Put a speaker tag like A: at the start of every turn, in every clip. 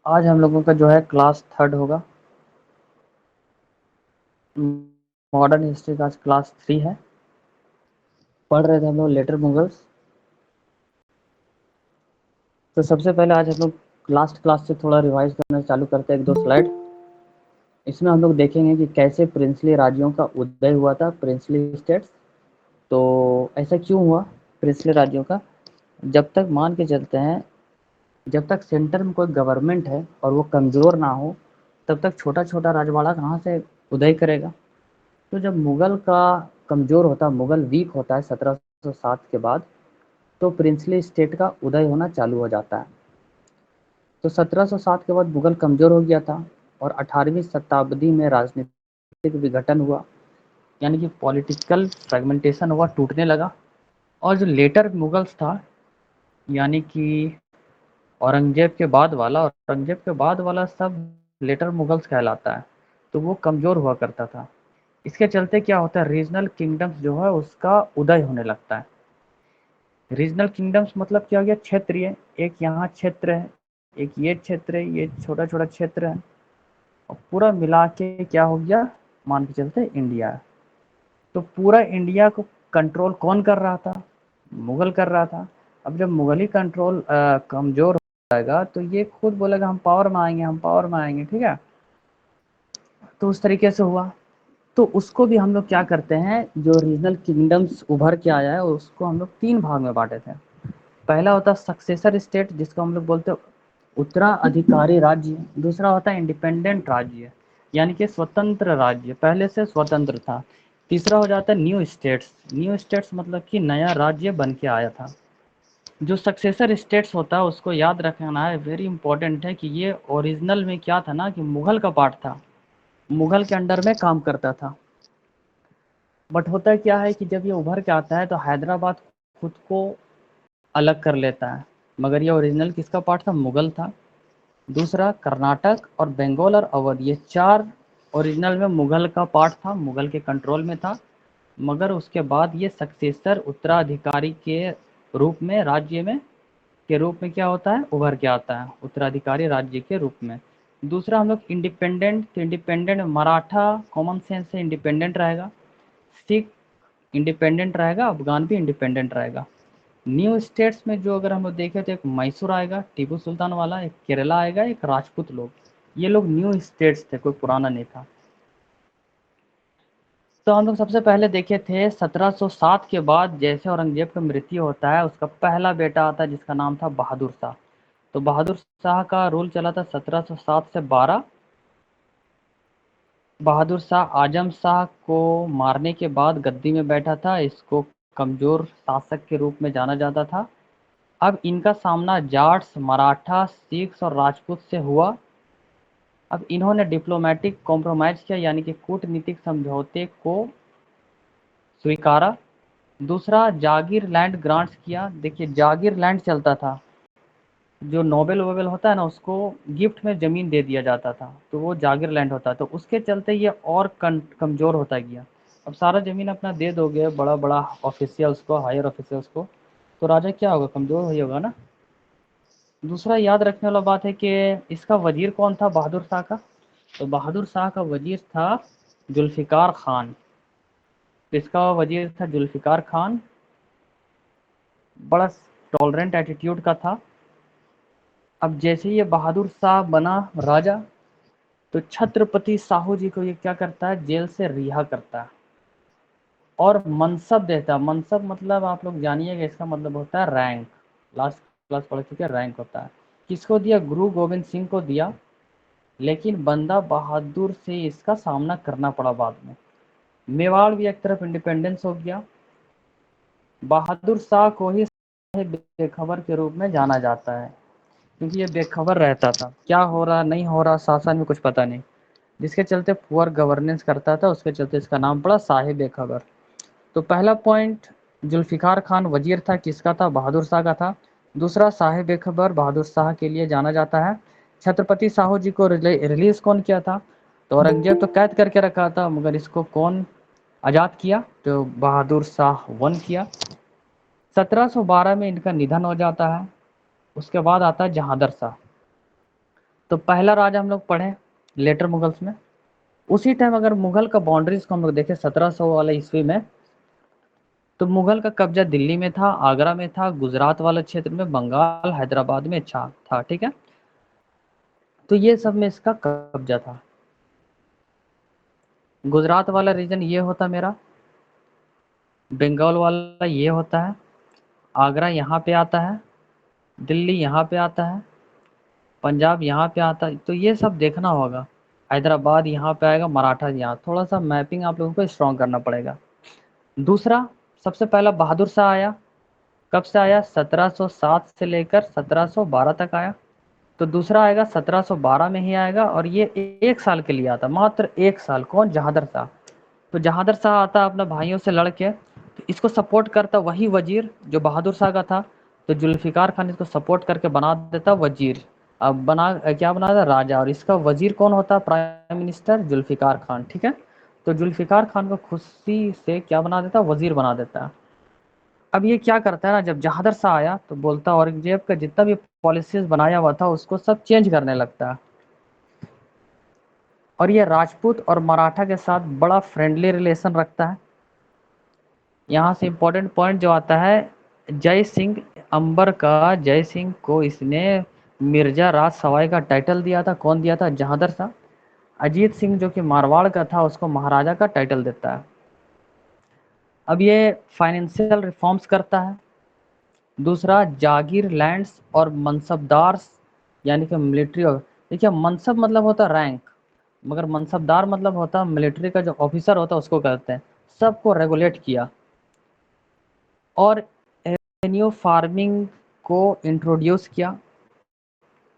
A: आज हम लोगों का जो है क्लास थर्ड होगा। मॉडर्न हिस्ट्री का आज क्लास 3 है। पढ़ रहे थे हम लोग लेटर मुगल्स। तो सबसे पहले आज हम लोग लास्ट क्लास से थोड़ा रिवाइज करना चालू करते हैं, एक दो स्लाइड। इसमें हम लोग देखेंगे कि कैसे प्रिंसली राज्यों का उदय हुआ था, प्रिंसली स्टेट्स। तो ऐसा क्यों हुआ प्रिंसली राज्यों का? जब तक मान के चलते हैं, जब तक सेंटर में कोई गवर्नमेंट है और वो कमज़ोर ना हो, तब तक छोटा छोटा राजवाड़ा कहाँ से उदय करेगा? तो जब मुगल का कमज़ोर होता, मुगल वीक होता है 1707 के बाद, तो प्रिंसली स्टेट का उदय होना चालू हो जाता है। तो 1707 के बाद मुगल कमज़ोर हो गया था और 18वीं शताब्दी में राजनीतिक विघटन हुआ, यानी कि पॉलिटिकल फ्रेगमेंटेशन हुआ, टूटने लगा। और जो लेटर मुगल्स था, यानी कि औरंगजेब के बाद वाला सब लेटर मुगल्स कहलाता है। तो वो कमज़ोर हुआ करता था। इसके चलते क्या होता है, रीजनल किंगडम्स जो है उसका उदय होने लगता है। रीजनल किंगडम्स मतलब क्या हो गया, क्षेत्रीय। एक यहाँ क्षेत्र है, एक ये क्षेत्र है, ये छोटा छोटा क्षेत्र है, और पूरा मिला के क्या हो गया, मान के चलते इंडिया है। तो पूरा इंडिया को कंट्रोल कौन कर रहा था? मुगल कर रहा था। अब जब मुगली कंट्रोल कमजोर हो जाएगा तो ये खुद बोलेगा हम पावर में आएंगे, हम पावर में आएंगे, ठीक है। तो उस तरीके से हुआ। तो उसको भी हम लोग क्या करते हैं, जो रीजनल किंगडम्स उभर के आया है उसको हम लोग 3 भाग में बांटे थे। पहला होता है सक्सेसर स्टेट, जिसको हम लोग बोलते हैं उत्तराधिकारी राज्य। दूसरा होता है इंडिपेंडेंट राज्य, यानी कि स्वतंत्र राज्य, पहले से स्वतंत्र था। तीसरा हो जाता है न्यू स्टेट्स। न्यू स्टेट्स मतलब कि नया राज्य बन के आया था। जो सक्सेसर स्टेट्स होता है उसको याद रखना है, वेरी इंपॉर्टेंट है, कि ये ओरिजिनल में क्या था ना, कि मुगल का पार्ट था, मुगल के अंडर में काम करता था। बट होता क्या है कि जब ये उभर के आता है तो हैदराबाद खुद को अलग कर लेता है, मगर ये ओरिजिनल किसका पार्ट था? मुगल था। दूसरा कर्नाटक और बंगाल और अवध, ये 4 ओरिजिनल में मुगल का पार्ट था, मुगल के कंट्रोल में था। मगर उसके बाद ये सक्सेसर उत्तराधिकारी के रूप में, राज्य में के रूप में क्या होता है, उभर के आता है, उत्तराधिकारी राज्य के रूप में। दूसरा हम लोग इंडिपेंडेंट, तो इंडिपेंडेंट मराठा कॉमन सेंस से इंडिपेंडेंट रहेगा, सिख इंडिपेंडेंट रहेगा, अफगान भी इंडिपेंडेंट रहेगा। न्यू स्टेट्स में जो अगर हम लोग देखें तो एक मैसूर आएगा टीपू सुल्तान वाला, एक केरला आएगा, एक राजपूत लोग। ये लोग न्यू स्टेट्स थे, कोई पुराना नहीं था। तो हम लोग सबसे पहले देखे थे 1707 के बाद जैसे औरंगजेब का मृत्यु होता है, उसका पहला बेटा आता है जिसका नाम था बहादुर शाह। तो बहादुर शाह का रूल चला था 1707 से 12। बहादुर शाह आजम शाह को मारने के बाद गद्दी में बैठा था, इसको कमज़ोर शासक के रूप में जाना जाता था। अब इनका सामना जाट्स, मराठा, सिख्स और राजपूत से हुआ। अब इन्होंने डिप्लोमेटिक कॉम्प्रोमाइज़ किया, यानी कि कूटनीतिक समझौते को स्वीकारा। दूसरा जागीर लैंड ग्रांट्स किया। देखिए जागीर लैंड चलता था, जो नोबेल वोबेल होता है ना उसको गिफ्ट में ज़मीन दे दिया जाता था, तो वो जागीर लैंड होता है। तो उसके चलते ये और कमज़ोर होता गया। अब सारा ज़मीन अपना दे दोगे बड़ा बड़ा ऑफिशियल्स को, हायर ऑफिशियल्स को, तो राजा क्या होगा, कमज़ोर ही होगा ना। दूसरा याद रखने वाला बात है कि इसका वजीर कौन था बहादुर शाह का? तो बहादुर शाह का वजीर था जुल्फ़िकार खान। इसका वजीर था जुल्फ़िकार खान, बड़ा टॉलरेंट एटीट्यूड का था। अब जैसे ही ये बहादुर शाह बना राजा, तो छत्रपति साहू जी को ये क्या करता है, जेल से रिहा करता है और मनसब देता है। मनसब मतलब आप लोग जानिएगा, इसका मतलब होता है रैंक। लास्ट क्लास पढ़ चुके, रैंक होता है। किसको दिया? गुरु गोविंद सिंह को दिया। लेकिन बंदा बहादुर से इसका सामना करना पड़ा बाद में। मेवाड़ भी एक तरफ इंडिपेंडेंस हो गया। बहादुर शाह को ही बेखबर के रूप में जाना जाता है, क्योंकि ये बेखबर रहता था, क्या हो रहा नहीं हो रहा शासन में कुछ पता नहीं, जिसके चलते पुअर गवर्नेंस करता था, उसके चलते इसका नाम पड़ा साहिब बेखबर। तो पहला पॉइंट, जुल्फ़िकार खान वजीर था, किसका था? बहादुर शाह का था। दूसरा, साहिब बेखबर बहादुर शाह के लिए जाना जाता है। छत्रपति साहू जी को रिलीज कौन किया था? तो औरंगजेब तो कैद करके रखा था, मगर इसको कौन आज़ाद किया? तो बहादुर शाह वन किया। 1712 में इनका निधन हो जाता है। उसके बाद आता है जहांदर शाह। तो पहला राजा हम लोग पढ़े लेटर मुगल्स में। उसी टाइम अगर मुगल का बाउंड्रीज को हम लोग देखें 1700 वाले ईस्वी में, तो मुगल का कब्जा दिल्ली में था, आगरा में था, गुजरात वाले क्षेत्र में, बंगाल, हैदराबाद में था, ठीक है। तो ये सब में इसका कब्जा था। गुजरात वाला रीजन ये होता मेरा, बंगाल वाला ये होता है, आगरा यहाँ पे आता है, दिल्ली यहाँ पे आता है, पंजाब यहाँ पे आता है। तो ये सब देखना होगा। हैदराबाद यहाँ पे आएगा, मराठा यहाँ। थोड़ा सा मैपिंग आप लोगों को स्ट्रॉन्ग करना पड़ेगा। दूसरा, सबसे पहला बहादुर शाह आया। कब से आया? 1707 से लेकर 1712 तक आया। तो दूसरा आएगा 1712 में ही आएगा, और ये 1 साल के लिए आता, मात्र 1 साल। कौन? जहादर शाह। तो जहादर शाह आता अपने भाइयों से लड़ के, तो इसको सपोर्ट करता वही वजीर जो बहादुर शाह का था। तो जुल्फिकार खान इसको सपोर्ट करके बना देता वजीर। अब क्या बना देता? राजा। और इसका वजीर कौन होता? प्राइम मिनिस्टर जुल्फिकार खान, ठीक है। तो जुल्फिकार खान को खुशी से क्या बना देता? वजीर बना देता है। अब ये क्या करता है ना, जब जहादर शाह आया तो बोलता औरंगजेब का जितना भी पॉलिसीज बनाया हुआ था उसको सब चेंज करने लगता है। और ये राजपूत और मराठा के साथ बड़ा फ्रेंडली रिलेशन रखता है। यहाँ से इम्पोर्टेंट पॉइंट जो आता है, जय सिंह अंबर का, जय सिंह को इसने मिर्जा राज सवाई का टाइटल दिया था। कौन दिया था? जहादर शाह। अजीत सिंह जो कि मारवाड़ का था उसको महाराजा का टाइटल देता है। अब ये फाइनेंशियल रिफॉर्म्स करता है। दूसरा, जागीर लैंड्स और मनसबदार, यानी कि मिलिट्री। देखिए, मनसब मतलब होता रैंक, मगर मनसबदार मतलब होता मिलिट्री का जो ऑफिसर होता है उसको कहते हैं। सबको रेगुलेट किया। और एवेन्यू फार्मिंग को इंट्रोड्यूस किया,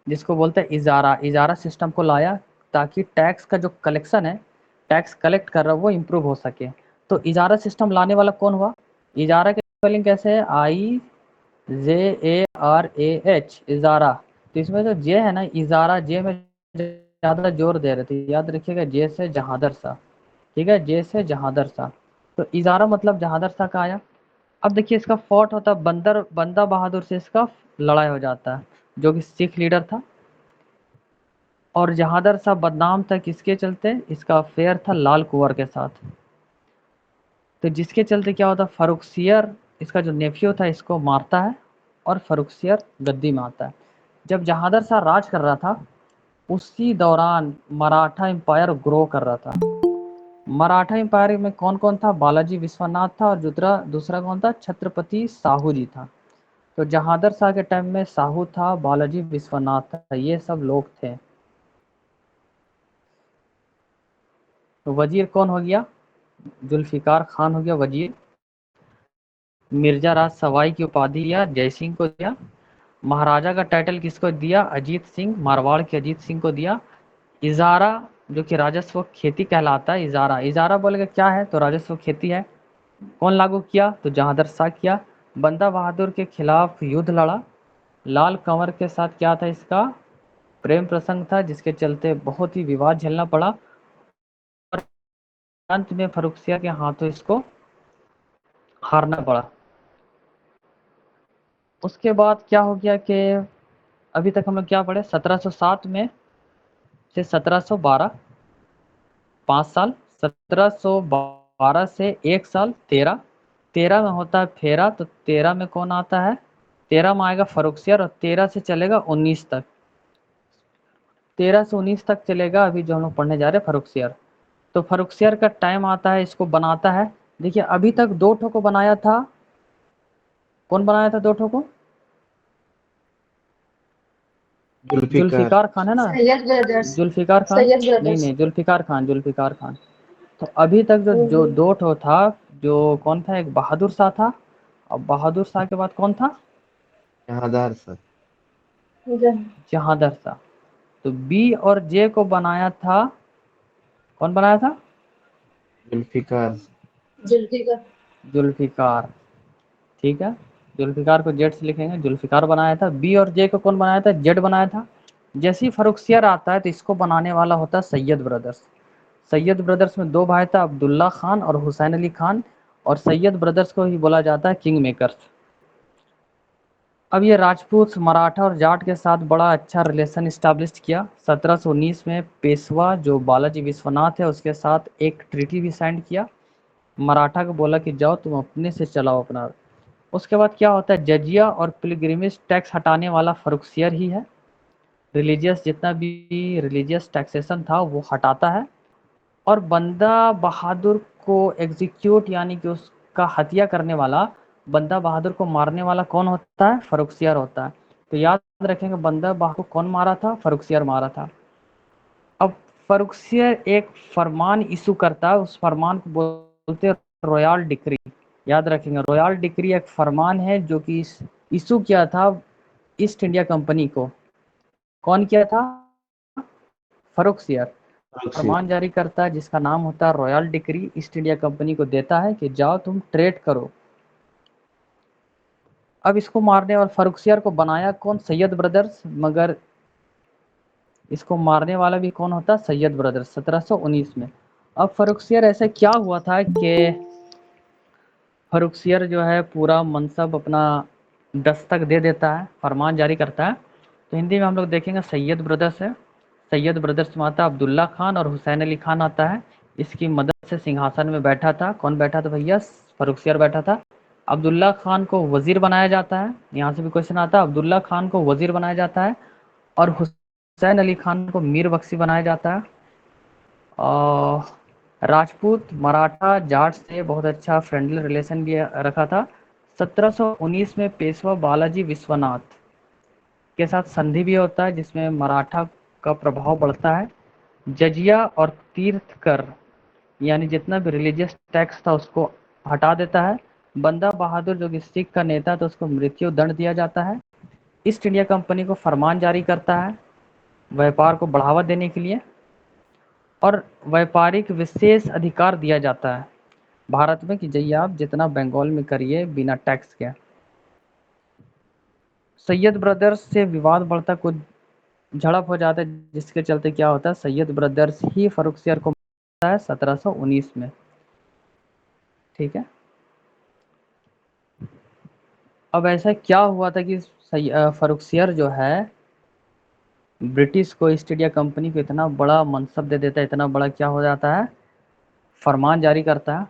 A: जिसको बोलते हैं इजारा। इजारा सिस्टम को लाया ताकि टैक्स का जो कलेक्शन है, टैक्स कलेक्ट कर रहा है, वो इम्प्रूव हो सके। तो इजारा सिस्टम लाने वाला कौन हुआ? इजारा की स्पेलिंग कैसे है? IJARAH, इजारा। तो इसमें जो जे है ना, इजारा, जे में ज़्यादा जोर दे रहे थे। याद रखिएगा, जे से जहादर शाह, ठीक है, जे से जहादर शाह। तो इजारा मतलब जहादर शाह का आया। अब देखिए, इसका फोर्ट होता है बंदा बहादुर से इसका लड़ाई हो जाता है, जो कि सिख लीडर था। और जहादर शाह बदनाम था किसके चलते? इसका अफेयर था लाल कुंवर के साथ। तो जिसके चलते क्या होता, फरुखसियर, इसका जो नेफ्यू था, इसको मारता है और फरुखसियर गद्दी में आता है। जब जहादर शाह राज कर रहा था उसी दौरान मराठा एम्पायर ग्रो कर रहा था। मराठा एम्पायर में कौन कौन था? बालाजी विश्वनाथ था, और दूसरा दूसरा कौन था? छत्रपति साहू जी था। तो जहादर शाह के टाइम में साहू था, बालाजी विश्वनाथ था, ये सब लोग थे। तो वजीर कौन हो गया? जुल्फिकार खान हो गया वजीर। मिर्जा राज सवाई की उपाधि दिया जय सिंह को दिया। महाराजा का टाइटल किसको दिया? अजीत सिंह, मारवाड़ के अजीत सिंह को दिया। इजारा, जो कि राजस्व खेती कहलाता है। इजारा, इजारा बोलेगा क्या है? तो राजस्व खेती है। कौन लागू किया? तो जहादर शाह किया। बंदा बहादुर के खिलाफ युद्ध लड़ा। लाल कंवर के साथ क्या था? इसका प्रेम प्रसंग था, जिसके चलते बहुत ही विवाद झेलना पड़ा। और अंत में फरुखसिया के हाथों इसको हारना पड़ा। उसके बाद क्या हो गया कि अभी तक हम लोग क्या पढ़े? 1707 में से 1712, 5 साल। 1712 से 1 साल, 13। 13 में होता है फेरा, तो 13 में कौन आता है? 13 में आएगा फरुखसियर, और 13 से चलेगा 19 तक। 13 से 19 तक चलेगा अभी जो हम लोग पढ़ने जा रहे हैं फरुखसियर। तो फरुखसियर का टाइम आता है, इसको बनाता है। देखिए, अभी तक 2 ठो को बनाया था। कौन बनाया था 2 ठो को?
B: जुल्फिकार।
A: जुल्फिकार खान है ना।
C: सैयद ब्रदर्स।
A: जुल्फिकार खान।
C: सैयद
A: नहीं
C: ब्रदर्स।
A: नहीं, जुल्फिकार खान, जुल्फिकार खान। तो अभी तक जो जो
C: हम्म।
A: 2 ठो था, जो कौन था? एक बहादुर शाह था, और बहादुर शाह के बाद कौन था?
B: जहादार सर।
A: जहादर शाह। तो बी और जे को बनाया था, कौन बनाया था?
B: जुल्फिकार।
C: जुल्फिकार।
A: जुल्फिकार, ठीक है। जुल्फिकार को जेड से लिखेंगे, जुल्फिकार बनाया था। बी और जे को कौन बनाया था? जेड बनाया था। जैसे ही फरुखसियर आता है तो इसको बनाने वाला होता है सैयद ब्रदर्स। सैयद ब्रदर्स में 2 भाई था, अब्दुल्ला खान और हुसैन अली खान। और सैयद ब्रदर्स को ही बोला जाता है किंग मेकर्स। अब ये राजपूत मराठा और जाट के साथ बड़ा अच्छा रिलेशन इस्टेब्लिश किया। 1719 में पेशवा जो बालाजी विश्वनाथ है उसके साथ एक ट्रीटी भी साइन किया। मराठा को बोला कि जाओ तुम अपने से चलाओ अपना। उसके बाद क्या होता है, जजिया और पिलग्रिमेज टैक्स हटाने वाला फर्रुखसियर ही है। रिलीजियस जितना भी रिलीजियस टैक्सेशन था वो हटाता है। और बंदा बहादुर को एग्जीक्यूट यानी कि उसका हत्या करने वाला, बंदा बहादुर को मारने वाला कौन होता है, फर्रुखसियर होता है। तो याद रखेंगे बंदा बहादुर को कौन मारा था, फर्रुखसियर मारा था। अब फर्रुखसियर एक फरमान इशू करता है, उस फरमान को बोलते हैं रॉयल डिक्री। याद रखेंगे रॉयल डिक्री एक फरमान है जो कि इशू किया था ईस्ट इंडिया कंपनी को। कौन किया था, फर्रुखसियर।
B: फर्रुखसियर।
A: फरमान जारी करता है जिसका नाम होता है royal decree, east India company को देता है कि जाओ तुम ट्रेड करो। अब इसको मारने और फर्रुखसियर को बनाया कौन, सैयद ब्रदर्स। मगर इसको मारने वाला भी कौन होता, सैयद ब्रदर्स 1719 में। अब फर्रुखसियर ऐसे क्या हुआ था कि फर्रुखसियर जो है पूरा मनसब अपना दस्तक दे देता है, फरमान जारी करता है। तो हिंदी में हम लोग देखेंगे सैयद ब्रदर्स है। सैयद ब्रदर्स में आता अब्दुल्ला खान और हुसैन अली खान आता है। इसकी मदद से सिंहासन में बैठा था, कौन बैठा था भैया, फर्रुखसियर बैठा था। अब्दुल्ला खान को वजीर बनाया जाता है, यहाँ से भी क्वेश्चन आता है। अब्दुल्ला खान को वजीर बनाया जाता है और हुसैन अली खान को मीर बख्शी बनाया जाता है। और राजपूत मराठा जाट से बहुत अच्छा फ्रेंडली रिलेशन भी रखा था। 1719 में पेशवा बालाजी विश्वनाथ के साथ संधि भी होता है जिसमें मराठा का प्रभाव बढ़ता है। जजिया और तीर्थकर यानी जितना भी रिलीजियस टैक्स था उसको हटा देता है। बंदा बहादुर जो कि सिख का नेता था उसको मृत्यु दंड दिया जाता है। ईस्ट इंडिया कंपनी को फरमान जारी करता है व्यापार को बढ़ावा देने के लिए, और व्यापारिक विशेष अधिकार दिया जाता है भारत में कि जाइए आप जितना बंगाल में करिए बिना टैक्स के। सैयद ब्रदर्स से विवाद बढ़ता, कुछ झड़प हो जाता है जिसके चलते क्या होता है, सैयद ब्रदर्स ही फर्रुखसियर को मारता है 1719 में। ठीक है। अब ऐसा क्या हुआ था कि फर्रुखसियर जो है ब्रिटिश को ईस्ट इंडिया कंपनी को इतना बड़ा मनसब दे देता है, इतना बड़ा क्या हो जाता है, फरमान जारी करता है।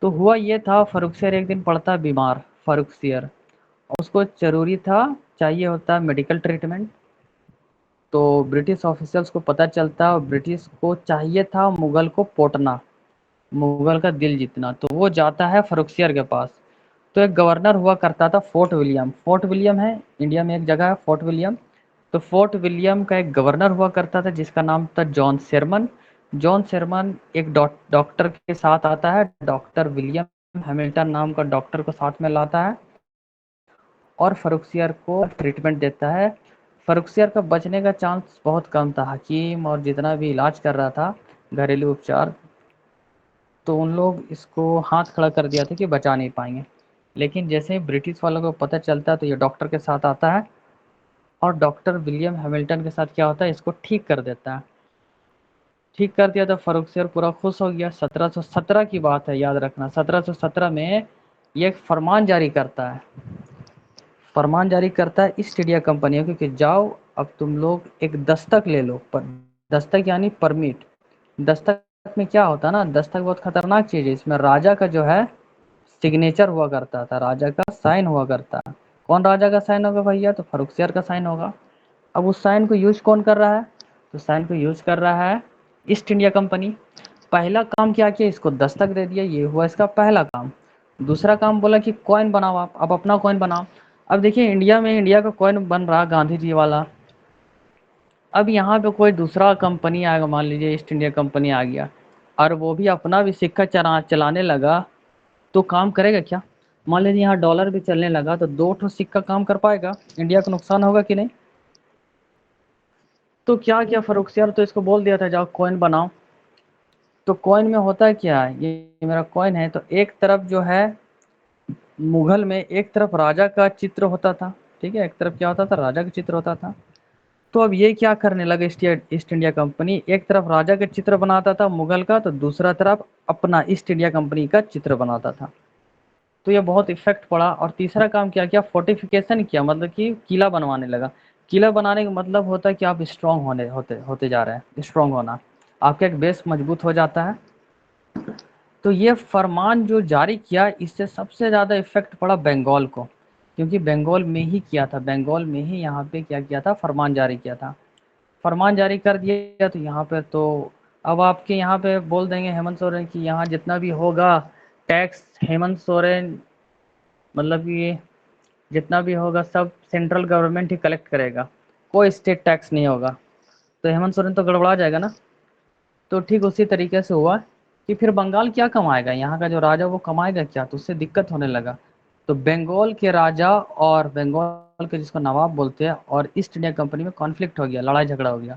A: तो हुआ ये था फर्रुखसियर एक दिन पड़ता है बीमार, फर्रुखसियर उसको जरूरी था, चाहिए होता मेडिकल ट्रीटमेंट। तो ब्रिटिश ऑफिसर्स को पता चलता और ब्रिटिश को चाहिए था मुगल को पोटना, मुगल का दिल जीतना। तो वो जाता है फर्रुखसियर के पास। तो एक गवर्नर हुआ करता था फोर्ट विलियम, फोर्ट विलियम है इंडिया में एक जगह है फोर्ट विलियम। तो फोर्ट विलियम का एक गवर्नर हुआ करता था जिसका नाम था जॉन शेरमन। जॉन शेरमन एक डॉक्टर के साथ आता है, डॉक्टर विलियम हैमिल्टन नाम का डॉक्टर को साथ में लाता है और फर्रुखसियर को ट्रीटमेंट देता है। फर्रुखसियर का बचने का चांस बहुत कम था। हकीम और जितना भी इलाज कर रहा था घरेलू उपचार, तो उन लोग इसको हाथ खड़ा कर दिया था कि बचा नहीं पाएंगे। लेकिन जैसे ही ब्रिटिश वालों को पता चलता है तो ये डॉक्टर के साथ आता है और डॉक्टर विलियम हैमिल्टन के साथ क्या होता है, इसको ठीक कर देता है। ठीक कर दिया तो फर्रुखसियर पूरा खुश हो गया। 1717 की बात है, याद रखना 1717 में ये एक फरमान जारी करता है, फरमान जारी करता है ईस्ट इंडिया कंपनी को कि जाओ अब तुम लोग एक दस्तक ले लो। पर दस्तक यानी परमिट। दस्तक में क्या होता है ना, दस्तक बहुत खतरनाक चीज़ है, इसमें राजा का जो है सिग्नेचर हुआ करता था, राजा का साइन हुआ करता है। कौन राजा का साइन होगा भैया, तो फर्रुखसियर का साइन होगा। अब उस साइन को यूज कौन कर रहा है, तो साइन को यूज कर रहा है ईस्ट इंडिया कंपनी। पहला काम क्या किया, इसको दस्तक दे दिया, ये हुआ इसका पहला काम। दूसरा काम बोला कि कॉइन बनाओ, आप अब अपना कॉइन बनाओ। अब देखिए इंडिया में इंडिया का कॉइन बन रहा गांधी जी वाला। अब यहाँ पे कोई दूसरा कंपनी आएगा, मान लीजिए ईस्ट इंडिया कंपनी आ गया और वो भी अपना भी सिक्का चलाने लगा, तो काम करेगा क्या। मान लीजिए यहाँ डॉलर भी चलने लगा तो दो ठो सिक्का काम कर पाएगा, इंडिया को नुकसान होगा कि नहीं। तो क्या किया फर्रुखसियर, तो इसको बोल दिया था जाओ कॉइन बनाओ। तो कॉइन में होता है क्या, ये मेरा कॉइन है, तो एक तरफ जो है मुगल में एक तरफ राजा का चित्र होता था, ठीक है, एक तरफ क्या होता था, राजा का चित्र होता था। तो अब ये क्या करने लगे ईस्ट इंडिया कंपनी, एक तरफ राजा का चित्र बनाता था मुगल का, तो दूसरा तरफ अपना ईस्ट इंडिया कंपनी का चित्र बनाता था। तो ये बहुत इफ़ेक्ट पड़ा। और तीसरा काम क्या किया, फोर्टिफिकेशन किया, मतलब कि किला बनवाने लगा। किला बनाने का मतलब होता है कि आप स्ट्रांग होने होते होते जा रहे हैं, स्ट्रांग होना, आपका एक बेस मजबूत हो जाता है। तो ये फरमान जो जारी किया, इससे सबसे ज़्यादा इफ़ेक्ट पड़ा बंगाल को, क्योंकि बंगाल में ही किया था, बंगाल में ही यहाँ पे क्या किया था, फरमान जारी किया था। फरमान जारी कर दिया तो यहाँ पे तो अब आपके यहाँ पे बोल देंगे हेमंत सोरेन कि यहाँ जितना भी होगा टैक्स हेमंत सोरेन, मतलब कि जितना भी होगा सब सेंट्रल गवर्नमेंट ही कलेक्ट करेगा, कोई स्टेट टैक्स नहीं होगा। तो हेमंत सोरेन तो गड़बड़ा जाएगा ना। तो ठीक उसी तरीके से हुआ कि फिर बंगाल क्या कमाएगा, यहाँ का जो राजा वो कमाएगा क्या, तो उससे दिक्कत होने लगा। तो बंगाल के राजा और बंगाल के जिसको नवाब बोलते हैं और ईस्ट इंडिया कंपनी में कॉन्फ्लिक्ट हो गया, लड़ाई झगड़ा हो गया।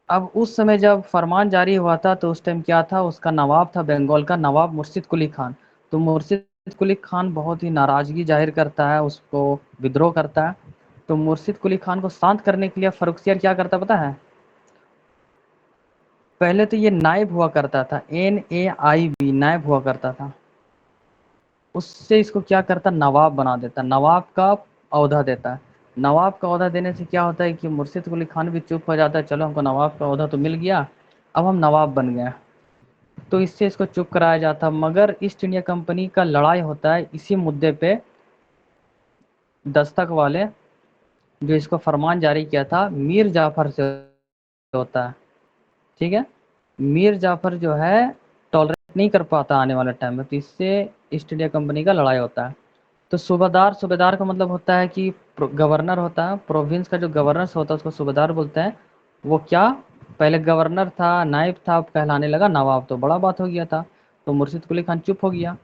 A: अब उस समय जब फरमान जारी हुआ था तो उस टाइम क्या था, उसका नवाब था बंगाल का, नवाब मुर्शिद कुली खान। तो मुर्शिद कुली खान बहुत ही नाराज़गी जाहिर करता है, उसको विद्रोह करता है। तो मुर्शिद कुली खान को शांत करने के लिए फ़र्रुखसियार क्या करता पता है, पहले तो ये नायब हुआ करता था, NAIB नायब हुआ करता था। उससे इसको क्या करता, नवाब बना देता, नवाब का ओहदा देता है। नवाब का ओहदा देने से क्या होता है कि मुर्शिद कुली खान भी चुप हो जाता है, चलो हमको नवाब का ओहदा तो मिल गया, अब हम नवाब बन गए। तो इससे इसको चुप कराया जाता। मगर ईस्ट इंडिया कंपनी का लड़ाई होता है इसी मुद्दे पे, दस्तक वाले जो इसको फरमान जारी किया था मीर जाफर से होता है। ठीक है, मीर जाफर जो है टॉलरेट नहीं कर पाता आने वाले टाइम में, तो इससे ईस्ट इंडिया कंपनी का लड़ाई होता है। तो सूबेदार, सूबेदार का मतलब होता है कि गवर्नर होता है, प्रोविंस का जो गवर्नर होता है उसको सूबेदार बोलते हैं। वो क्या, पहले गवर्नर था, नायब था, अब कहलाने लगा नवाब, तो बड़ा बात हो गया था। तो मुर्शिद कुली खान चुप हो गया,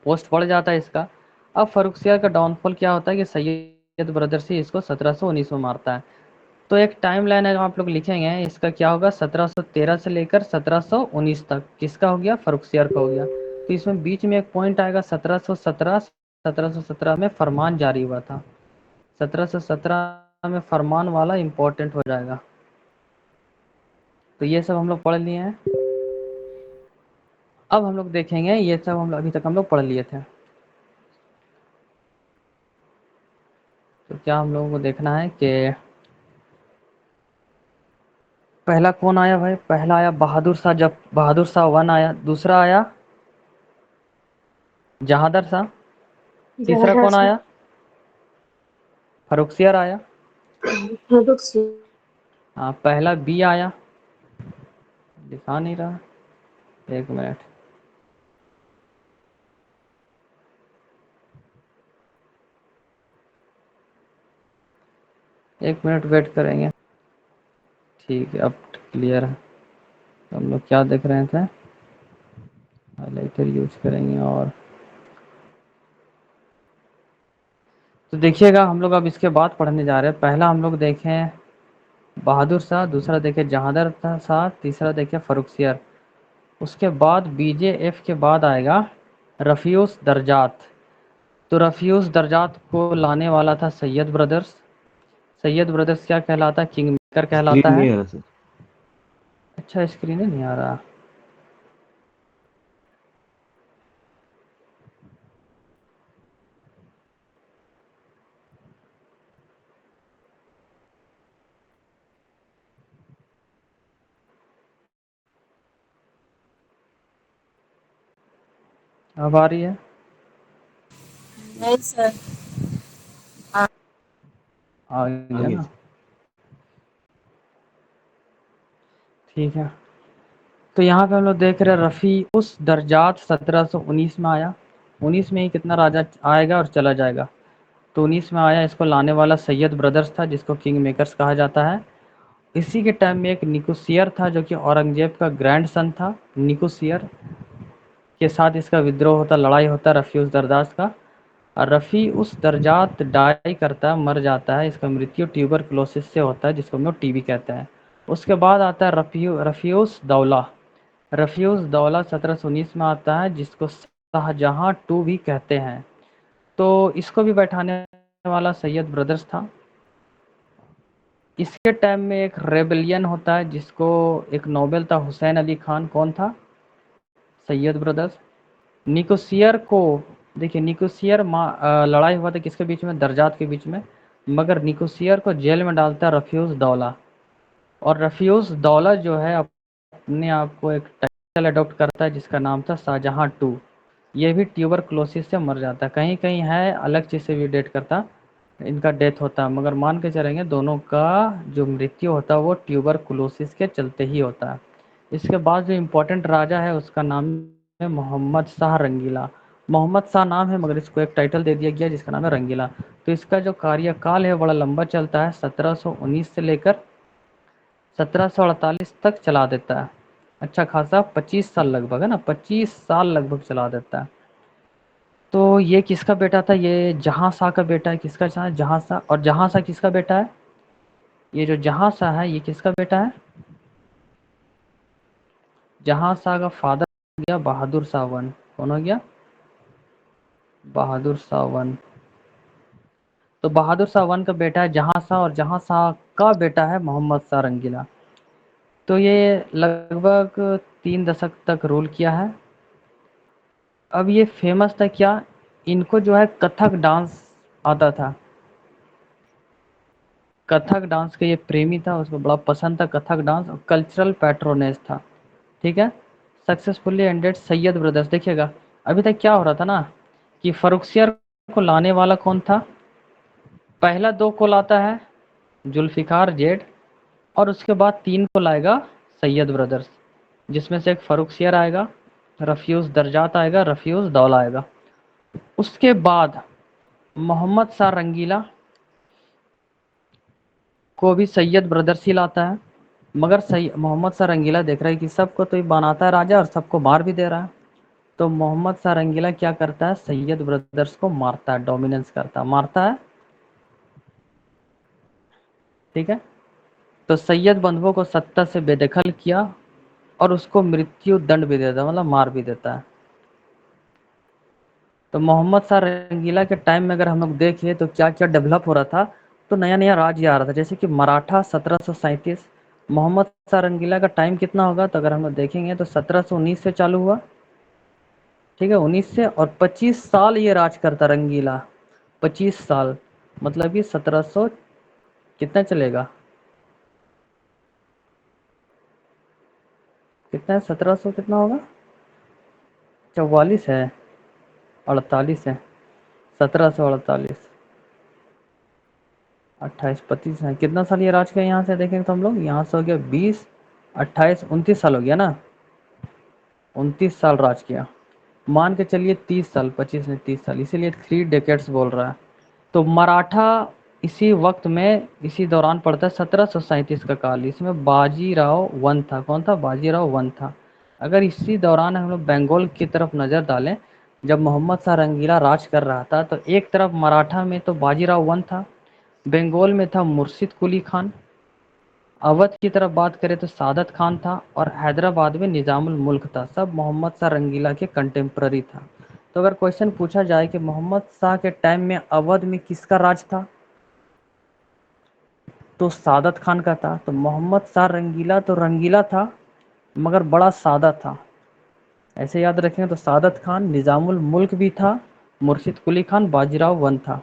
A: पोस्ट बढ़ जाता है इसका। अब फर्रुखसियार का डाउनफॉल क्या होता है कि सैयद ब्रदर्स ही इसको 1719 में मारता है। तो एक टाइम लाइन है आप लोग लिखेंगे, इसका क्या होगा, 1713 से लेकर 1719 तक किसका हो गया, फर्रुखसियार का हो गया। तो इसमें बीच में एक पॉइंट आएगा 1717, 1717 में फरमान जारी हुआ था, 1717 में फरमान वाला इम्पोर्टेंट हो जाएगा। तो ये सब हम लोग पढ़ लिए हैं। अब हम लोग देखेंगे, ये सब हम लोग अभी तक हम लोग पढ़ लिए थे, तो क्या हम लोगों को देखना है कि पहला कौन आया भाई, पहला आया बहादुर शाह, जब बहादुर शाह 1 आया, दूसरा आया जहादर शाह, तीसरा
C: जवाहर
A: कौन आया, फर्रुखसियार आया।
C: फर्रुखसियार।
A: हाँ, पहला बी आया, दिखा नहीं रहा, एक मिनट, एक मिनट वेट करेंगे। ठीक है, अब क्लियर है। तो हम लोग क्या देख रहे थे, हाइलाइटर यूज करेंगे। और तो देखिएगा, हम लोग अब इसके बाद पढ़ने जा रहे हैं। पहला हम लोग देखें बहादुर शाह, दूसरा देखें जहादर शाह, तीसरा देखें फर्रुखसियार। उसके बाद BJF के बाद आएगा रफ़ीउस दरजात। तो रफ़ीउस दरजात को लाने वाला था सैयद ब्रदर्स। सैयद ब्रदर्स क्या कहलाता है, किंग मेकर कहलाता
B: स्क्रीन
A: है।
B: नहीं आ रहा सर।
A: अच्छा, स्क्रीन नहीं आ रहा, अब आ रही है,
C: नहीं सर।
A: आ गया
B: आगे
A: ना, ठीक है। तो यहाँ पे हम लोग देख रहे हैं रफ़ी उस दरजात 1719 में आया। 19 में ही कितना राजा आएगा और चला जाएगा। तो 19 में आया, इसको लाने वाला सैयद ब्रदर्स था जिसको किंग मेकर्स कहा जाता है। इसी के टाइम में एक निकोसियर था जो कि औरंगजेब का ग्रैंड सन था। निकोसियर के साथ इसका विद्रोह होता, लड़ाई होता रफ़ी उस दरदास का। और रफ़ी उस दरजात डाई करता है, मर जाता है। इसका मृत्यु ट्यूबरकुलोसिस से होता है जिसको हम लोग TB कहते हैं। उसके बाद आता है रफ़ीउस दौला। रफ़ीउस दौला 1719 में आता है जिसको शाहजहाँ टू भी कहते हैं। तो इसको भी बैठाने वाला सैयद ब्रदर्स था। इसके टाइम में एक रेबेलियन होता है जिसको एक नोबेल था हुसैन अली खान। कौन था, सैयद ब्रदर्स। निकोसियर को, देखिए निकोसियर लड़ाई हुआ था किसके बीच में, दर्जात के बीच में, मगर निकोसियर को जेल में डालता है रफ्यूज दौला, और रफ्यूज दौला जो है अपने आप को एक टाइटल अडॉप्ट करता है जिसका नाम था शाहजहां टू। ये भी ट्यूबरक्लोसिस से मर जाता है, कहीं कहीं है अलग चीज़ से भी डेट करता, इनका डेथ होता है, मगर मान के चलेंगे दोनों का जो मृत्यु होता है वो ट्यूबरकुलोसिस के चलते ही होता है। इसके बाद जो इम्पोर्टेंट राजा है उसका नाम है मोहम्मद शाह रंगीला। मोहम्मद शाह नाम है मगर इसको एक टाइटल दे दिया गया जिसका नाम है रंगीला। तो इसका जो कार्यकाल है बड़ा लंबा चलता है, 1719 से लेकर 1748 तक चला देता है। अच्छा खासा 25 साल लगभग, है ना, 25 साल लगभग चला देता है। तो ये किसका बेटा था, ये जहाँ शाह का बेटा है। किसका शाह, जहाँ शाह। और जहाँ शाह किसका बेटा है, ये जो जहाँ शाह है ये किसका बेटा है, जहाँ शाह का फादर हो गया बहादुर शाह वन। कौन हो गया, बहादुर शाह वन। तो बहादुर शाह वन का बेटा है जहाँ शाह, और जहाँ शाह का बेटा है मोहम्मद शाह रंगीला। तो ये लगभग 3 दशक तक रूल किया है। अब ये फेमस था क्या, इनको जो है कथक डांस आता था, कथक डांस के ये प्रेमी था, उसको बड़ा पसंद था कथक डांस, और कल्चरल पैट्रोनेज था। ठीक है। Successfully ended Syed brothers. देखिएगा अभी तक क्या हो रहा था ना, कि फरुखसियर को लाने वाला कौन था, पहला 2 को लाता है जुल्फिकार जेड, और उसके बाद 3 को लाएगा सैयद ब्रदर्स, जिसमें से एक फरुखसियर आएगा, रफ्यूज दर्जात आएगा, रफ्यूज दौला आएगा। उसके बाद मोहम्मद शाह रंगीला को भी सैयद ब्रदर्स ही लाता है, मगर सही मोहम्मद शाह रंगीला देख रहा है कि सबको तो ये बनाता है राजा और सबको मार भी दे रहा है। तो मोहम्मद शाह रंगीला क्या करता है, सैयद ब्रदर्स को मारता है, डोमिनेंस करता है, मारता है। ठीक है। तो सैयद बंधुओं को सत्ता से बेदखल किया और उसको मृत्यु दंड भी देता है, मतलब मार भी देता है। तो मोहम्मद शाह रंगीला के टाइम में अगर हम लोग देखें तो क्या क्या डेवलप हो रहा था, तो नया नया राज्य आ रहा था, जैसे कि मराठा 1737। मोहम्मद शाह रंगीला का टाइम कितना होगा, तो अगर हम लोग देखेंगे तो 1719 से चालू हुआ। ठीक है, 19 से, और 25 साल ये राज करता रंगीला, 25 साल, मतलब कि 1700 कितना चलेगा, कितना है, 1700 कितना होगा, 44 है, 48 है, 1748, 28 25 है, कितना साल ये राज किया यहाँ से देखेंगे तो हम लोग, यहाँ से हो गया 20, 28, 29 साल हो गया ना, 29 साल राज किया। मान के चलिए 30 साल, 25 ने 30 साल, इसीलिए 3 डेकेड्स बोल रहा है। तो मराठा इसी वक्त में, इसी दौरान पड़ता है 1737 का काल, इसमें बाजीराव वन था। कौन था, बाजीराव वन था। अगर इसी दौरान हम लोग बंगाल की तरफ नज़र डालें, जब मोहम्मद शाह रंगीला राज कर रहा था, तो एक तरफ मराठा में तो बाजीराव वन था, बंगाल में था मुर्शिद कुली खान, अवध की तरफ बात करें तो सादत खान था, और हैदराबाद में निज़ामुल मुल्क था। सब मोहम्मद शाह रंगीला के कंटेम्प्ररी था। तो अगर क्वेश्चन पूछा जाए कि मोहम्मद शाह के टाइम में अवध में किसका राज था, तो सादत खान का था। तो मोहम्मद शाह रंगीला तो रंगीला था मगर बड़ा सादा था, ऐसे याद रखें। तो सादत खान, निज़ामुल मुल्क भी था, मुर्शिद कुली खान, बाजीराव वन था।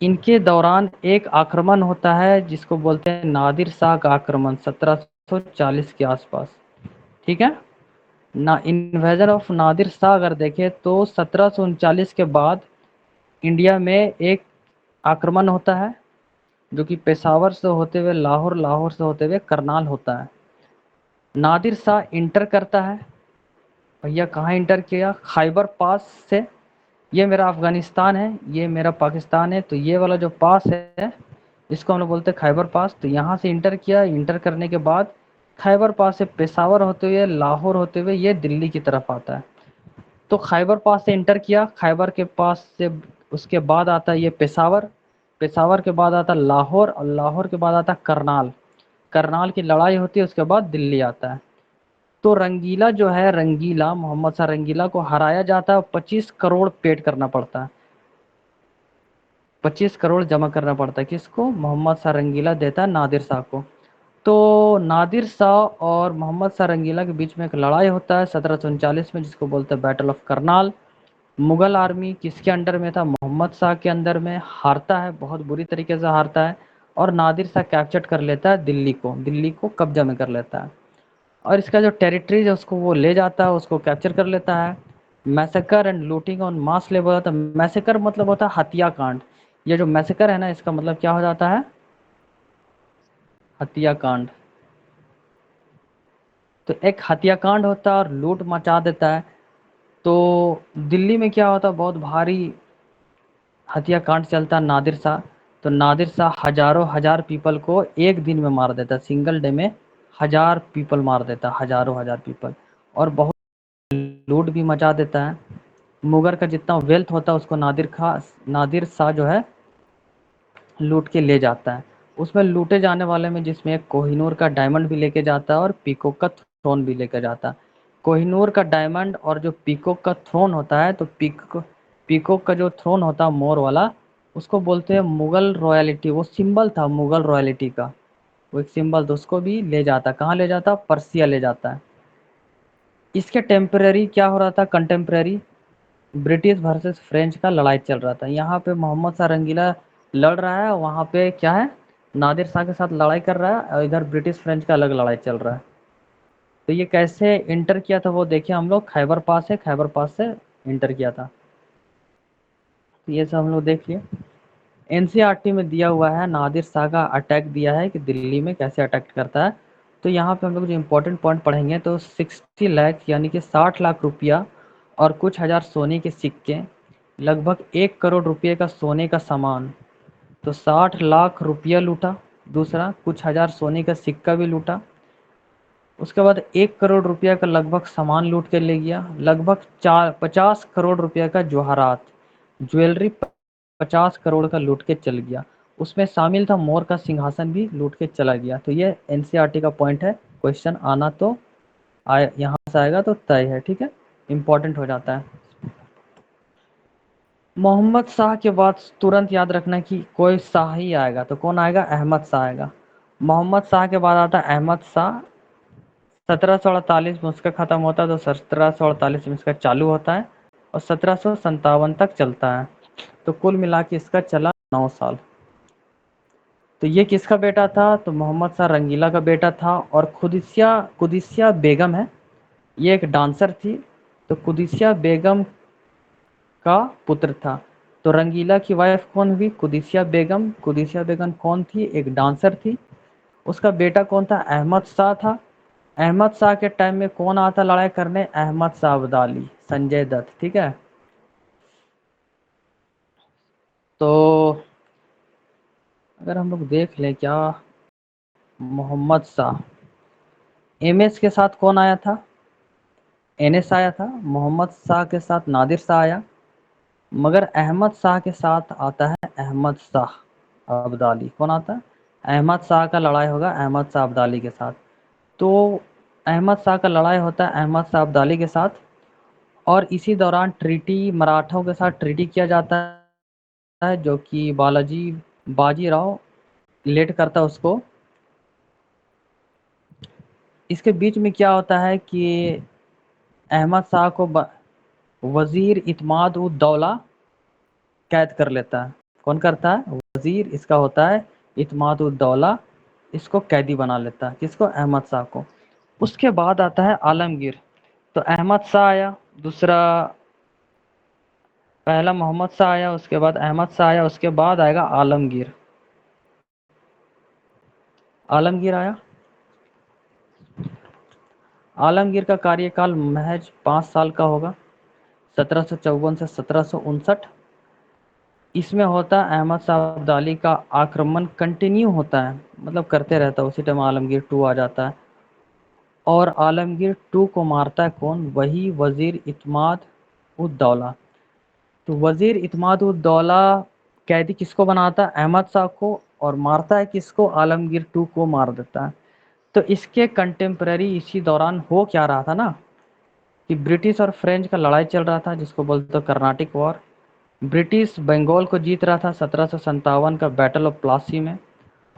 A: इनके दौरान एक आक्रमण होता है जिसको बोलते हैं नादिर शाह का आक्रमण, 1740 के आसपास। ठीक है ना, इन्वेजन ऑफ नादिर शाह अगर देखें तो 1739 के बाद इंडिया में एक आक्रमण होता है जो कि पेशावर से होते हुए लाहौर, लाहौर से होते हुए करनाल होता है। नादिर शाह इंटर करता है, भैया कहाँ इंटर किया, खैबर पास से। ये मेरा अफगानिस्तान है, ये मेरा पाकिस्तान है, तो ये वाला जो पास है इसको हम लोग बोलते हैं खैबर पास। तो यहाँ से इंटर किया, इंटर करने के बाद खैबर पास से पेशावर होते हुए, लाहौर होते हुए ये दिल्ली की तरफ आता है। तो खैबर पास से इंटर किया, खैबर के पास से उसके बाद आता है ये पेशावर, पेशावर के बाद आता है लाहौर, और लाहौर के बाद आता है करनाल, करनाल की लड़ाई होती है, उसके बाद दिल्ली आता है। तो रंगीला जो है, रंगीला मोहम्मद शाह रंगीला को हराया जाता है, 25 करोड़ पेड करना पड़ता है, 25 करोड़ जमा करना पड़ता है। किसको, मोहम्मद शाह रंगीला देता है नादिर शाह को। तो नादिर शाह और मोहम्मद शाह रंगीला के बीच में एक लड़ाई होता है 1739 में, जिसको बोलते हैं battle of Karnal. Mughal army किसके अंडर में था? मोहम्मद शाह के अंदर में। हारता है, बहुत बुरी तरीके से हारता है, और नादिर शाह कैप्चर कर लेता है दिल्ली को कब्जा में कर लेता है, और इसका जो टेरिटरीज है उसको वो ले जाता है, उसको कैप्चर कर लेता है। Massacre and looting on mass level होता है। मैसेकर मतलब होता है हत्याकांड। ये जो मैसेकर है ना, इसका मतलब क्या हो जाता है? हत्याकांड। तो एक हत्याकांड होता है और लूट मचा देता है। तो दिल्ली में क्या होता है, बहुत भारी हत्याकांड चलता है नादिर शाह। तो नादिर शाह हजारों हजार पीपल को एक दिन में मार देता है, सिंगल डे में 1000 पीपल मार देता है, हजारों हजार पीपल, और बहुत लूट भी मचा देता है। मुगल का जितना वेल्थ होता है उसको नादिर शाह जो है लूट के ले जाता है। उसमें लूटे जाने वाले में जिसमें एक कोहिनूर का डायमंड भी लेके जाता है और पीकॉक का थ्रोन भी लेकर जाता है। कोहिनूर का डायमंड और जो पीकॉक का थ्रोन होता है, तो पीकॉक का जो थ्रोन होता है मोर वाला, उसको बोलते हैं मुगल रॉयलिटी। वो सिंबल था मुगल रॉयलिटी का, वो एक सिंबल, तो उसको भी ले जाता। कहाँ ले जाता? पर्सिया ले जाता है। इसके टेम्पररी क्या हो रहा था? कंटेम्पररी ब्रिटिश वर्सेस फ्रेंच का लड़ाई चल रहा था। यहाँ पे मोहम्मद शाह रंगीला लड़ रहा है, वहाँ पे क्या है, नादिर शाह के साथ लड़ाई कर रहा है, और इधर ब्रिटिश फ्रेंच का अलग लड़ाई चल रहा है। तो ये कैसे इंटर किया था वो देखिए हम लोग, खैबर पास है, खैबर पास से इंटर किया था। तो ये सब हम लोग देख लिए। एनसीईआरटी में दिया हुआ है, नादिर शाह का अटैक दिया है कि दिल्ली में कैसे अटैक करता है। तो यहाँ पे हम लोग जो इम्पोर्टेंट पॉइंट पढ़ेंगे, तो 60 लाख यानी कि 60 लाख रुपया और कुछ हजार सोने के सिक्के, लगभग 1 करोड़ रुपये का सोने का सामान। तो 60 लाख रुपया लूटा, दूसरा कुछ हजार सोने का सिक्का भी लूटा, उसके बाद 1 करोड़ रुपया का लगभग सामान लूट के ले गया, लगभग 50 करोड़ रुपया का जवाहरात ज्वेलरी 50 करोड़ का लूट के चल गया। उसमें शामिल था मोर का सिंहासन भी लूट के चला गया। तो ये एनसीईआरटी का पॉइंट है, क्वेश्चन आना तो आए, यहाँ से आएगा तो तय है, ठीक है, इंपॉर्टेंट हो जाता है। मोहम्मद शाह के बाद तुरंत याद रखना कि कोई शाह ही आएगा, तो कौन आएगा? अहमद शाह आएगा। मोहम्मद शाह के बाद आता है अहमद शाह। 1748 में उसका खत्म होता है, तो 1748 में इसका चालू होता है, और 1757 तक चलता है। तो कुल मिला के इसका चला 9 साल। तो ये किसका बेटा था? तो मोहम्मद शाह रंगीला का बेटा था। और कुदिसिया बेगम है, ये एक डांसर थी, तो कुदिसिया बेगम का पुत्र था। तो रंगीला की वाइफ कौन हुई? कुदिसिया बेगम। कुदिसिया बेगम कौन थी? एक डांसर थी। उसका बेटा कौन था? अहमद शाह था। अहमद शाह के टाइम में कौन आता लड़ाई करने? अहमद शाह अब्दाली, संजय दत्त, ठीक है। तो अगर हम लोग देख लें क्या, मोहम्मद शाह, एमएस के साथ कौन आया था? एनएस आया था। मोहम्मद शाह के साथ नादिर शाह आया, मगर अहमद शाह के साथ आता है अहमद शाह अब्दाली। कौन आता है? अहमद शाह का लड़ाई होगा अहमद शाह अब्दाली के साथ। तो अहमद शाह का लड़ाई होता है अहमद शाह अब्दाली के साथ, और इसी दौरान ट्रीटी मराठों के साथ ट्रीटी किया जाता है, जो कि बाजीराव लेट करता है उसको। इसके बीच में क्या होता है कि अहमद शाह को वजीर इत्माद उद दौला कैद कर लेता है। कौन करता है? वजीर इसका होता है इत्माद उद दौला, इसको कैदी बना लेता है। किसको? अहमद शाह को। उसके बाद आता है आलमगीर। तो अहमद शाह आया, दूसरा, पहला मोहम्मद शाह आया, उसके बाद अहमद शाह आया, उसके बाद आएगा आलमगीर। आलमगीर आया। आलमगीर का कार्यकाल महज 5 साल का होगा, 1754 से 1759। इसमें होता है अहमद शाह अब्दाली का आक्रमण कंटिन्यू होता है, मतलब करते रहता है। उसी टाइम आलमगीर 2 आ जाता है, और आलमगीर 2 को मारता है कौन? वही वजीर इत्माद उद दौला। तो वजीर इत्माद उद दौला कैदी किसको बनाता है? अहमद शाह को, और मारता है किसको? आलमगीर 2 को मार देता है। तो इसके कंटेम्प्रेरी इसी दौरान हो क्या रहा था ना, कि ब्रिटिश और फ्रेंच का लड़ाई चल रहा था, जिसको बोलते हैं कर्नाटिक वॉर। ब्रिटिश बंगाल को जीत रहा था 1757 का बैटल ऑफ प्लासी में,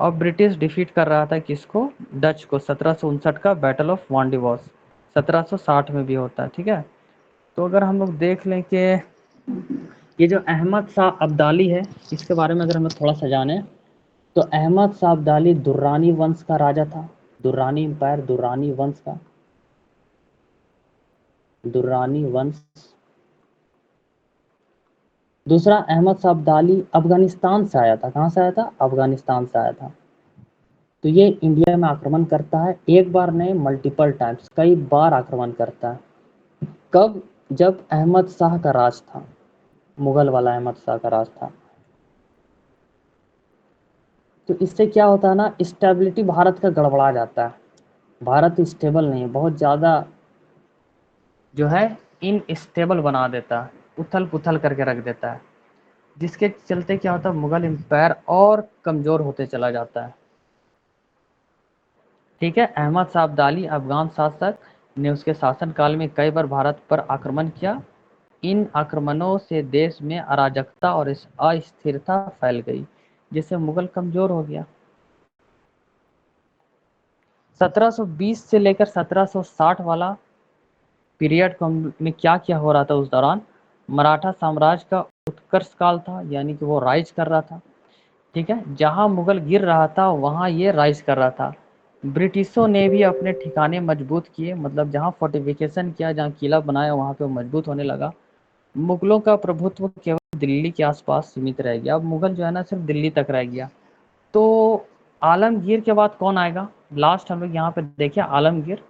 A: और ब्रिटिश डिफीट कर रहा था किसको, डच को। 1759 का बैटल ऑफ वांडीवॉस 1760 में भी होता है, ठीक है। तो अगर हम लोग देख लें कि ये जो अहमद शाह अब्दाली है, इसके बारे में अगर हमें थोड़ा सा जाने, तो अहमद शाह अब्दाली दुर्रानी वंश का राजा था। दुर्रानी एम्पायर, दुर्रानी वंश का, दुर्रानी वंश। दूसरा, अहमद शाह अब्दाली अफगानिस्तान से आया था। कहाँ से आया था? अफगानिस्तान से आया था। तो ये इंडिया में आक्रमण करता है, एक बार नहीं मल्टीपल टाइम्स, कई बार आक्रमण करता है। कब? जब अहमद शाह का राज था, मुगल वाला अहमद शाह का राज था। तो इससे क्या होता है ना, स्टेबिलिटी भारत का गड़बड़ा जाता है। भारत स्टेबल नहीं है, बहुत ज़्यादा जो है इनस्टेबल बना देता है, उथल पुथल करके रख देता है, जिसके चलते क्या होता है, मुगल एम्पायर और कमज़ोर होते चला जाता है। ठीक है। अहमद शाह अब्दाली अफगान शासक ने उसके शासनकाल में कई बार भारत पर आक्रमण किया। इन आक्रमणों से देश में अराजकता और अस्थिरता फैल गई, जिससे मुगल कमजोर हो गया। 1720 से लेकर 1760 वाला पीरियड में क्या क्या हो रहा था उस दौरान? मराठा साम्राज्य का उत्कर्ष काल था, यानी कि वो राइज कर रहा था। ठीक है। जहां मुगल गिर रहा था वहां ये राइज कर रहा था। ब्रिटिशों ने भी अपने ठिकाने मजबूत किए, मतलब जहां फोर्टिफिकेशन किया, जहां किला बनाया, वहां पे मजबूत होने लगा। मुगलों का प्रभुत्व केवल दिल्ली के आसपास सीमित रह गया। अब मुगल जो है ना सिर्फ दिल्ली तक रह गया। तो आलमगीर के बाद कौन आएगा? लास्ट हम लोग यहाँ पे देखें आलमगीर।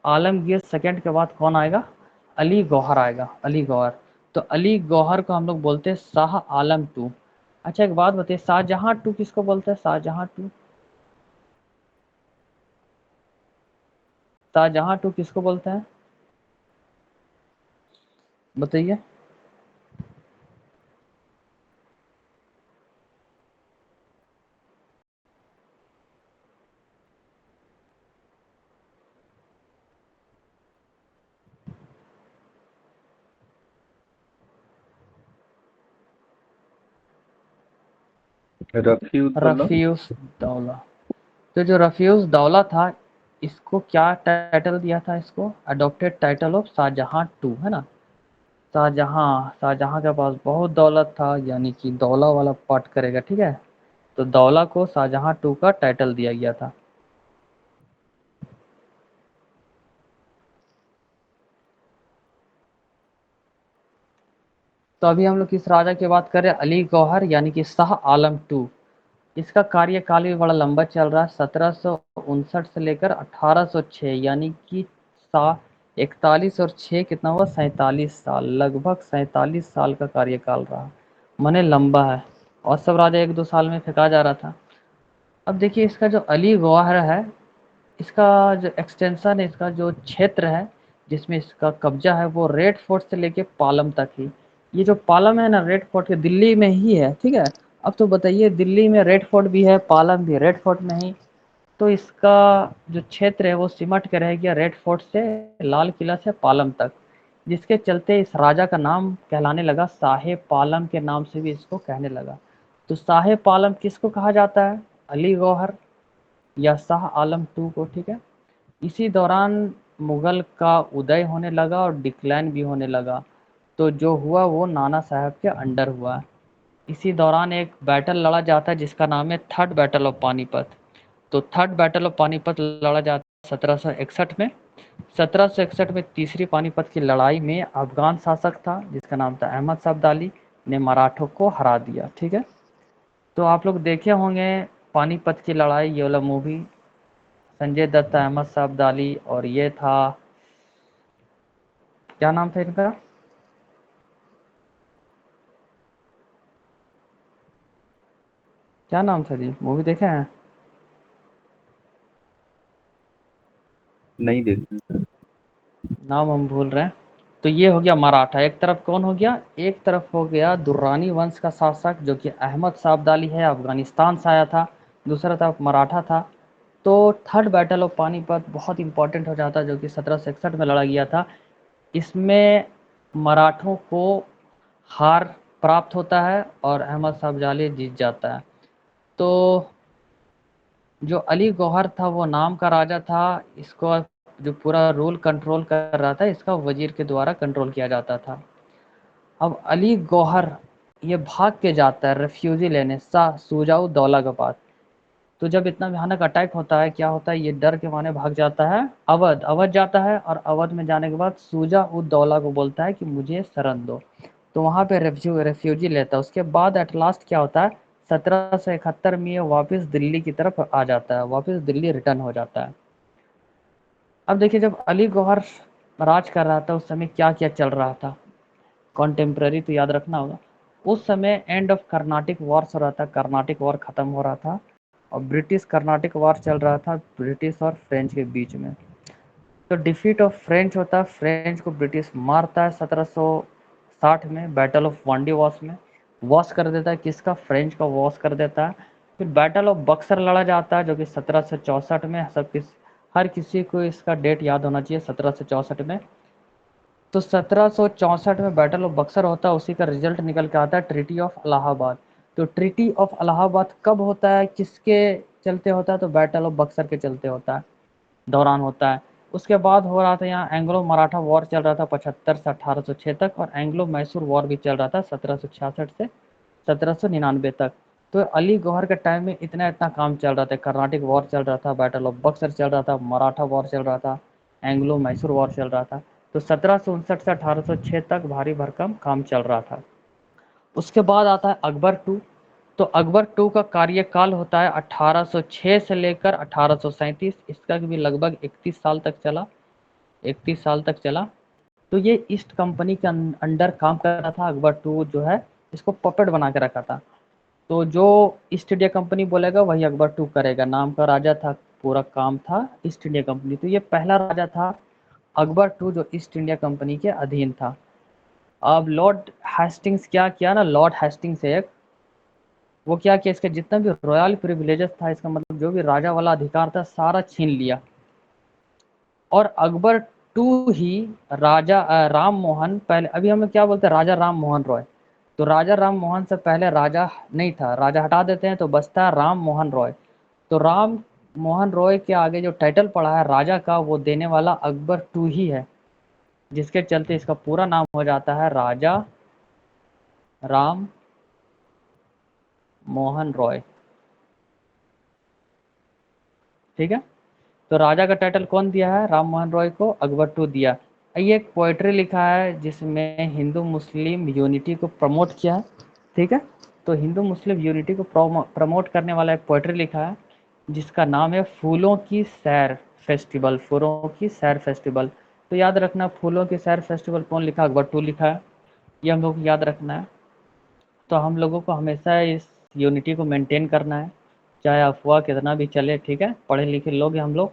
A: आलमगीर सेकंड के बाद कौन आएगा? अली गौहर आएगा, अली गौहर। तो अली गौहर को हम लोग बोलते हैं शाह आलम टू। अच्छा एक बात बताइए, शाहजहां टू किसको बोलते हैं? शाहजहां टू, शाहजहां टू किसको बोलते हैं बताइए?
B: रफीउद्दौला।
A: रफीउस दौला। तो जो रफीउस दौला था, इसको क्या टाइटल दिया था? इसको adopted title of Shahjahan two, है ना। शाहजहां, शाहजहां के पास बहुत दौलत था, यानी कि दौला वाला पार्ट करेगा, ठीक है। तो दौला को शाहजहां टू का टाइटल दिया गया था। तो अभी हम लोग किस राजा की बात कर रहे हैं? अली गौहर, यानी कि शाह आलम टू। इसका कार्यकाल भी बड़ा लंबा चल रहा है, 1759 से लेकर 1806, यानी कि 41 और 6 कितना हुआ? 47 साल, लगभग 47 साल का कार्यकाल रहा। मने लंबा है। और सब राजा एक दो साल में फेंका जा रहा था। अब देखिए इसका जो अली गौहर है, इसका जो एक्सटेंशन है, इसका जो क्षेत्र है जिसमें इसका कब्जा है, वो रेड फोर्ट से लेके पालम तक ही। ये जो पालम है ना, रेड फोर्ट के दिल्ली में ही है, ठीक है। अब तो बताइए, दिल्ली में रेड फोर्ट भी है, पालम भी रेड फोर्ट में ही। तो इसका जो क्षेत्र है वो सिमट के रह गया रेड फोर्ट से लाल किला से पालम तक, जिसके चलते इस राजा का नाम कहलाने लगा साहे पालम के नाम से भी इसको कहने लगा। तो साहे पालम किसको कहा जाता है? अली गौहर या शाह आलम टू को, ठीक है। इसी दौरान मुगल का उदय होने लगा और डिक्लाइन भी होने लगा। तो जो हुआ वो नाना साहब के अंडर हुआ। इसी दौरान एक बैटल लड़ा जाता है जिसका नाम है थर्ड बैटल ऑफ पानीपत। तो थर्ड बैटल ऑफ पानीपत लड़ा जाता है 1761 में। 1761 में तीसरी पानीपत की लड़ाई में अफगान शासक था जिसका नाम था अहमद शाह अब्दाली, ने मराठों को हरा दिया, ठीक है। तो आप लोग देखे होंगे पानीपत की लड़ाई, ये वाला मूवी, संजय दत्त, अहमद शाह अब्दाली, और ये था, क्या नाम था इनका? क्या नाम था जी? मूवी देखे हैं?
B: नहीं देखा।
A: नाम हम भूल रहे हैं। तो ये हो गया मराठा। एक तरफ कौन हो गया? एक तरफ हो गया दुर्रानी वंश का शासक जो कि अहमद शाह अब्दाली है, अफगानिस्तान से आया था। दूसरा तरफ मराठा था। तो थर्ड बैटल ऑफ पानीपत बहुत इंपॉर्टेंट हो जाता है, जो कि 1761 में लड़ा गया था। इसमें मराठों को हार प्राप्त होता है और अहमद शाह अब्दाली जीत जाता है। तो जो अली गौहर था वो नाम का राजा था, इसको जो पूरा रूल कंट्रोल कर रहा था इसका वजीर के द्वारा कंट्रोल किया जाता था। अब अली गौहर ये भाग के जाता है रेफ्यूजी लेने शाह सुजाऊ दौला के पास। तो जब इतना भयानक अटैक होता है क्या होता है, ये डर के मारे भाग जाता है अवध। अवध जाता है और अवध में जाने के बाद सुजा उद दौला को बोलता है कि मुझे शरण दो। तो वहाँ पे रेफ्यूजी लेता है। उसके बाद एट लास्ट क्या होता है, 1771 में ये वापस दिल्ली की तरफ आ जाता है, वापस दिल्ली रिटर्न हो जाता है। अब देखिए जब अली गौहर राज कर रहा था उस समय क्या क्या चल रहा था, कॉन्टेम्प्ररी तो याद रखना होगा। उस समय एंड ऑफ कर्नाटिक वॉर्स हो रहा था, कर्नाटिक वॉर खत्म हो रहा था और ब्रिटिश कर्नाटिक वॉर चल रहा था ब्रिटिश और फ्रेंच के बीच में। तो डिफीट ऑफ फ्रेंच होता है, फ्रेंच को ब्रिटिश मारता है 1760 में बैटल ऑफ वांडी वॉश में, वॉश कर देता है किसका, फ्रेंच का वॉश कर देता है। फिर बैटल ऑफ बक्सर लड़ा जाता है जो कि 1764 में, हर किसी को इसका डेट याद होना चाहिए 1764 में। तो 1764 में बैटल ऑफ बक्सर होता है, उसी का रिजल्ट निकल के आता है ट्रीटी ऑफ इलाहाबाद। तो ट्रीटी ऑफ इलाहाबाद कब होता है, किसके चलते होता है, तो बैटल ऑफ बक्सर के चलते होता है, दौरान होता है। उसके बाद हो रहा था यहाँ एंग्लो मराठा वॉर चल रहा था 75 से 1806 तक, और एंग्लो मैसूर वॉर भी चल रहा था 1766 से 1799 तक। तो अली गौहर के टाइम में इतना इतना काम चल रहा था, कर्नाटिक वॉर चल रहा था, बैटल ऑफ बक्सर चल रहा था, मराठा वॉर चल रहा था, एंग्लो मैसूर वॉर चल रहा था। तो 1759 से 1806 तक भारी भरकम काम चल रहा था। उसके बाद आता है अकबर टू। तो अकबर टू का कार्यकाल होता है 1806 से लेकर 1837, इसका भी लगभग 31 साल तक चला, 31 साल तक चला। तो ये ईस्ट कंपनी के अंडर काम कर रहा था अकबर टू जो है, इसको पपेट बना के रखा था। तो जो ईस्ट इंडिया कंपनी बोलेगा वही अकबर टू करेगा, नाम का राजा था, पूरा काम था ईस्ट इंडिया कंपनी। तो ये पहला राजा था अकबर टू जो ईस्ट इंडिया कंपनी के अधीन था। अब लॉर्ड हेस्टिंग्स क्या किया ना, लॉर्ड हेस्टिंग्स एक, वो क्या किया, इसका जितना भी रॉयल प्रिविलेजेस था, इसका मतलब जो भी राजा वाला अधिकार था सारा छीन लिया। और अकबर टू ही राजा राम मोहन, पहले अभी हम क्या बोलते हैं, राजा राम मोहन रॉय। तो राजा राम मोहन से पहले राजा नहीं था, राजा हटा देते हैं तो बचता है राम मोहन रॉय। तो राम मोहन रॉय के आगे जो टाइटल पड़ा है राजा का वो देने वाला अकबर टू ही है, जिसके चलते इसका पूरा नाम हो जाता है राजा राम मोहन रॉय। ठीक है। तो राजा का टाइटल कौन दिया है, राम मोहन रॉय को अकबर टू दिया। ये एक पोएट्री लिखा है जिसमें हिंदू मुस्लिम यूनिटी को प्रमोट किया है। ठीक है। तो हिंदू मुस्लिम यूनिटी को प्रमोट करने वाला एक पोएट्री लिखा है जिसका नाम है फूलों की सैर फेस्टिवल, फूलों की सैर फेस्टिवल। तो याद रखना फूलों की सैर फेस्टिवल कौन लिखा, अकबर टू लिखा है, ये हम लोग को याद रखना है। तो हम लोगों को हमेशा इस यूनिटी को मेंटेन करना है, चाहे अफवाह कितना भी चले। ठीक है, पढ़े लिखे लोग हैं हम लोग।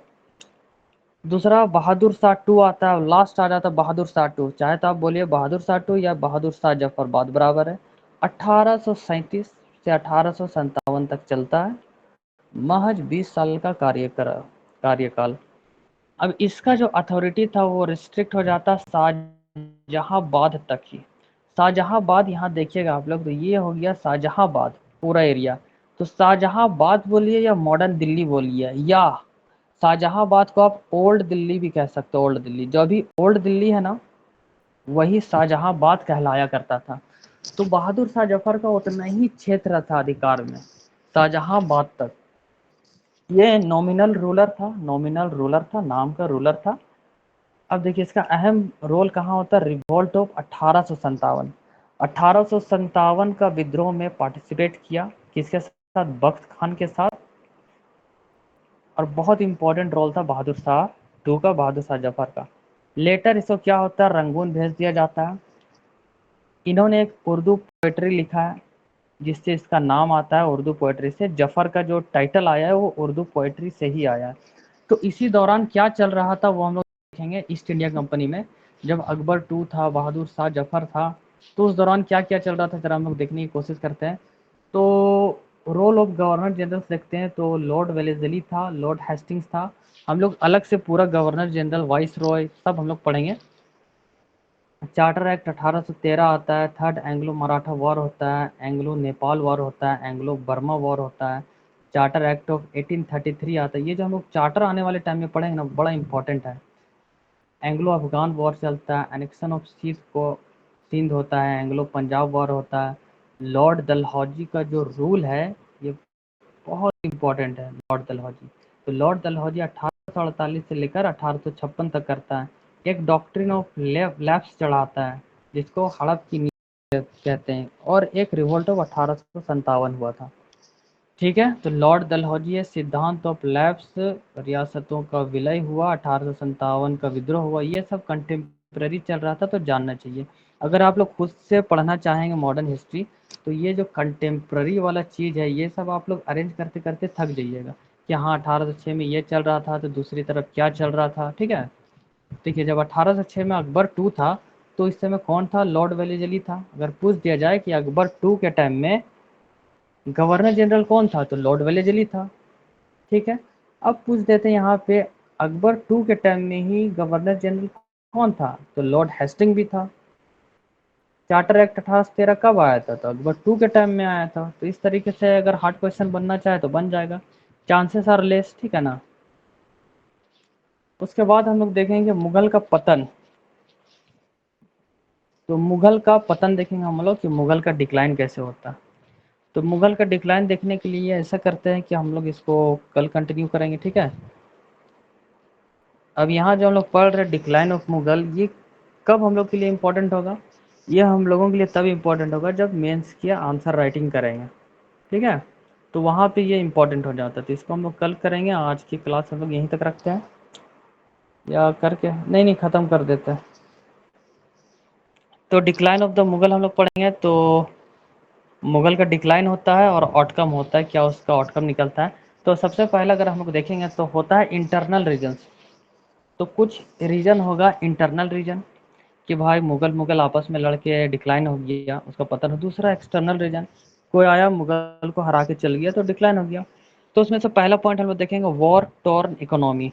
A: दूसरा बहादुर शाह टू आता है, लास्ट आ जाता है बहादुर शाह टू, चाहे तो आप बोलिए बहादुर शाह टू या बहादुर शाह जफर, बात बराबर है। 1837 से 1857 तक चलता है, महज 20 साल का कार्यकाल। अब इसका जो अथॉरिटी था वो रिस्ट्रिक्ट हो जाता शाहजहांबाद तक ही। शाहजहांबाद यहाँ देखिएगा आप लोग, तो ये हो गया शाहजहांबाद पूरा एरिया। तो शाहजहांबाद बोलिए या मॉडर्न दिल्ली बोलिए, या शाहजहांबाद को आप ओल्ड दिल्ली भी कह सकते हो। ओल्ड दिल्ली, जो अभी ओल्ड दिल्ली है ना, वही शाहजहांबाद कहलाया करता था। तो बहादुर शाह जफर का उतना ही क्षेत्र था अधिकार में, शाहजहांबाद तक। ये नॉमिनल रूलर था, नॉमिनल रूलर था, नाम का रूलर था। अब देखिए इसका अहम रोल कहाँ होता है, रिवोल्ट ऑफ 1857। 1857 का विद्रोह में पार्टिसिपेट किया, किसके साथ, बख्त खान के साथ। और बहुत इंपॉर्टेंट रोल था बहादुर शाह टू का, बहादुर शाह जफर का। लेटर इसको क्या होता है, रंगून भेज दिया जाता है। इन्होंने एक उर्दू पोएट्री लिखा है जिससे इसका नाम आता है, उर्दू पोएट्री से। जफर का जो टाइटल आया है वो उर्दू पोएट्री से ही आया है। तो इसी दौरान क्या चल रहा था वो हम लोग देखेंगे ईस्ट इंडिया कंपनी में। जब अकबर टू था, बहादुर शाह जफर था, तो उस दौरान क्या क्या चल रहा था जरा हम लोग देखने की कोशिश करते हैं। तो रोल ऑफ गवर्नर जनरल देखते हैं तो लॉर्ड वेलेस्ली था, लॉर्ड हेस्टिंग्स था। हम लोग अलग से पूरा गवर्नर जनरल, वाइस रॉय सब हम लोग पढ़ेंगे। चार्टर एक्ट 1813 आता है, थर्ड एंग्लो मराठा वॉर होता है, एंग्लो नेपाल वॉर होता है, एंग्लो बर्मा वॉर होता है, चार्टर एक्ट ऑफ 1833 आता है। ये जो हम लोग चार्टर आने वाले टाइम में पढ़ेंगे ना, बड़ा इंपॉर्टेंट है। एंग्लो अफगान वॉर चलता है, एनेक्शन ऑफ सिंध होता है, एंग्लो पंजाब वॉर होता है। लॉर्ड डलहौजी का जो रूल है ये बहुत इंपॉर्टेंट है, लॉर्ड डलहौजी। तो लॉर्ड डलहौजी 1848 से लेकर 1856 तक करता है। एक डॉक्ट्रिन ऑफ लैप्स चढ़ाता है जिसको हड़प की नीति कहते हैं, और एक रिवोल्ट ऑफ 1857 हुआ था। ठीक है, तो लॉर्ड डलहौजी सिद्धांत ऑफ लैप्स, रियासतों का विलय हुआ, 1857 का विद्रोह हुआ, ये सब कंटेम्प्रेरी चल रहा था, तो जानना चाहिए। अगर आप लोग खुद से पढ़ना चाहेंगे मॉडर्न हिस्ट्री, तो ये जो कंटेम्प्रेरी वाला चीज़ है ये सब आप लोग अरेंज करते करते थक जाइएगा कि हाँ 1806 में ये चल रहा था तो दूसरी तरफ क्या चल रहा था। ठीक है, देखिए जब 1806 में अकबर टू था तो इस समय कौन था, लॉर्ड वेलेजली था। अगर पूछ दिया जाए कि अकबर टू के टाइम में गवर्नर जनरल कौन था, तो लॉर्ड वेलेजली था। ठीक है, अब पूछ देते हैं यहाँ पे अकबर टू के टाइम में ही गवर्नर जनरल कौन था, तो लॉर्ड हेस्टिंग भी था। चार्टर एक्ट 1813 कब आया था, तो अकबर टू के टाइम में आया था। तो इस तरीके से अगर हार्ड क्वेश्चन बनना चाहे तो बन जाएगा, चांसेस आर लेस। ठीक है ना। उसके बाद हम लोग देखेंगे मुगल का पतन। तो मुगल का पतन देखेंगे हम लोग कि मुगल का डिक्लाइन कैसे होता है। तो मुगल का डिक्लाइन देखने के लिए ऐसा करते हैं कि हम लोग इसको कल कंटिन्यू करेंगे। ठीक है, अब यहाँ जो हम लोग पढ़ रहे हैं डिक्लाइन ऑफ मुगल, ये कब हम लोग के लिए इम्पोर्टेंट होगा, ये हम लोगों के लिए तब इम्पोर्टेंट होगा जब मेंस की आंसर राइटिंग करेंगे। ठीक है, तो वहाँ पे ये इम्पोर्टेंट हो जाता है। तो इसको हम लोग कल करेंगे। आज की क्लास हम लोग यहीं तक रखते हैं, या करके नहीं ख़त्म कर देते हैं। तो डिक्लाइन ऑफ द मुगल हम लोग पढ़ेंगे। तो मुगल का डिक्लाइन होता है और आउटकम होता है, क्या उसका आउटकम निकलता है। तो सबसे पहले अगर हम लोग देखेंगे तो होता है इंटरनल रीजन्स। तो कुछ रीजन होगा इंटरनल रीजन कि भाई मुगल मुगल आपस में लड़के डिक्लाइन हो गया, उसका पतन हो। दूसरा एक्सटर्नल रीजन, कोई आया मुगल को हरा के चल गया तो डिक्लाइन हो गया। तो उसमें से पहला पॉइंट हम लोग देखेंगे war torn economy.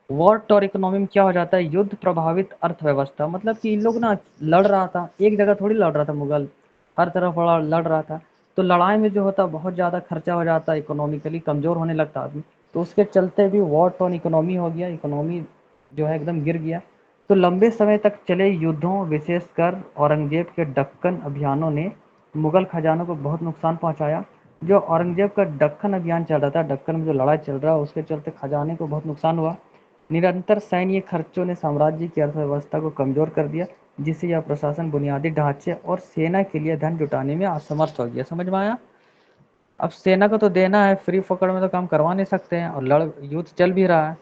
A: War torn economy में क्या हो जाता है, युद्ध प्रभावित अर्थव्यवस्था। मतलब कि इन लोग ना लड़ रहा था, एक जगह थोड़ी लड़ रहा था, मुगल हर तरफ लड़ रहा था। तो लड़ाई में जो होता बहुत ज़्यादा खर्चा हो जाता, इकोनॉमिकली कमज़ोर होने लगता आदमी। तो उसके चलते भी वॉर टॉर्न इकोनॉमी हो गया, इकोनॉमी जो है एकदम गिर गया। तो लंबे समय तक चले युद्धों, विशेषकर औरंगजेब के दक्कन अभियानों ने मुगल खजानों को बहुत नुकसान पहुंचाया। जो औरंगजेब का दक्कन अभियान चल रहा था, दक्कन में जो लड़ाई चल रहा है, उसके चलते खजाने को बहुत नुकसान हुआ। निरंतर सैन्य खर्चों ने साम्राज्य की अर्थव्यवस्था को कमजोर कर दिया, जिससे यह प्रशासन बुनियादी ढांचे और सेना के लिए धन जुटाने में असमर्थ हो गया। समझ में आया। अब सेना को तो देना है, फ्री फोकट में तो काम करवा नहीं सकते हैं, और युद्ध चल भी रहा है,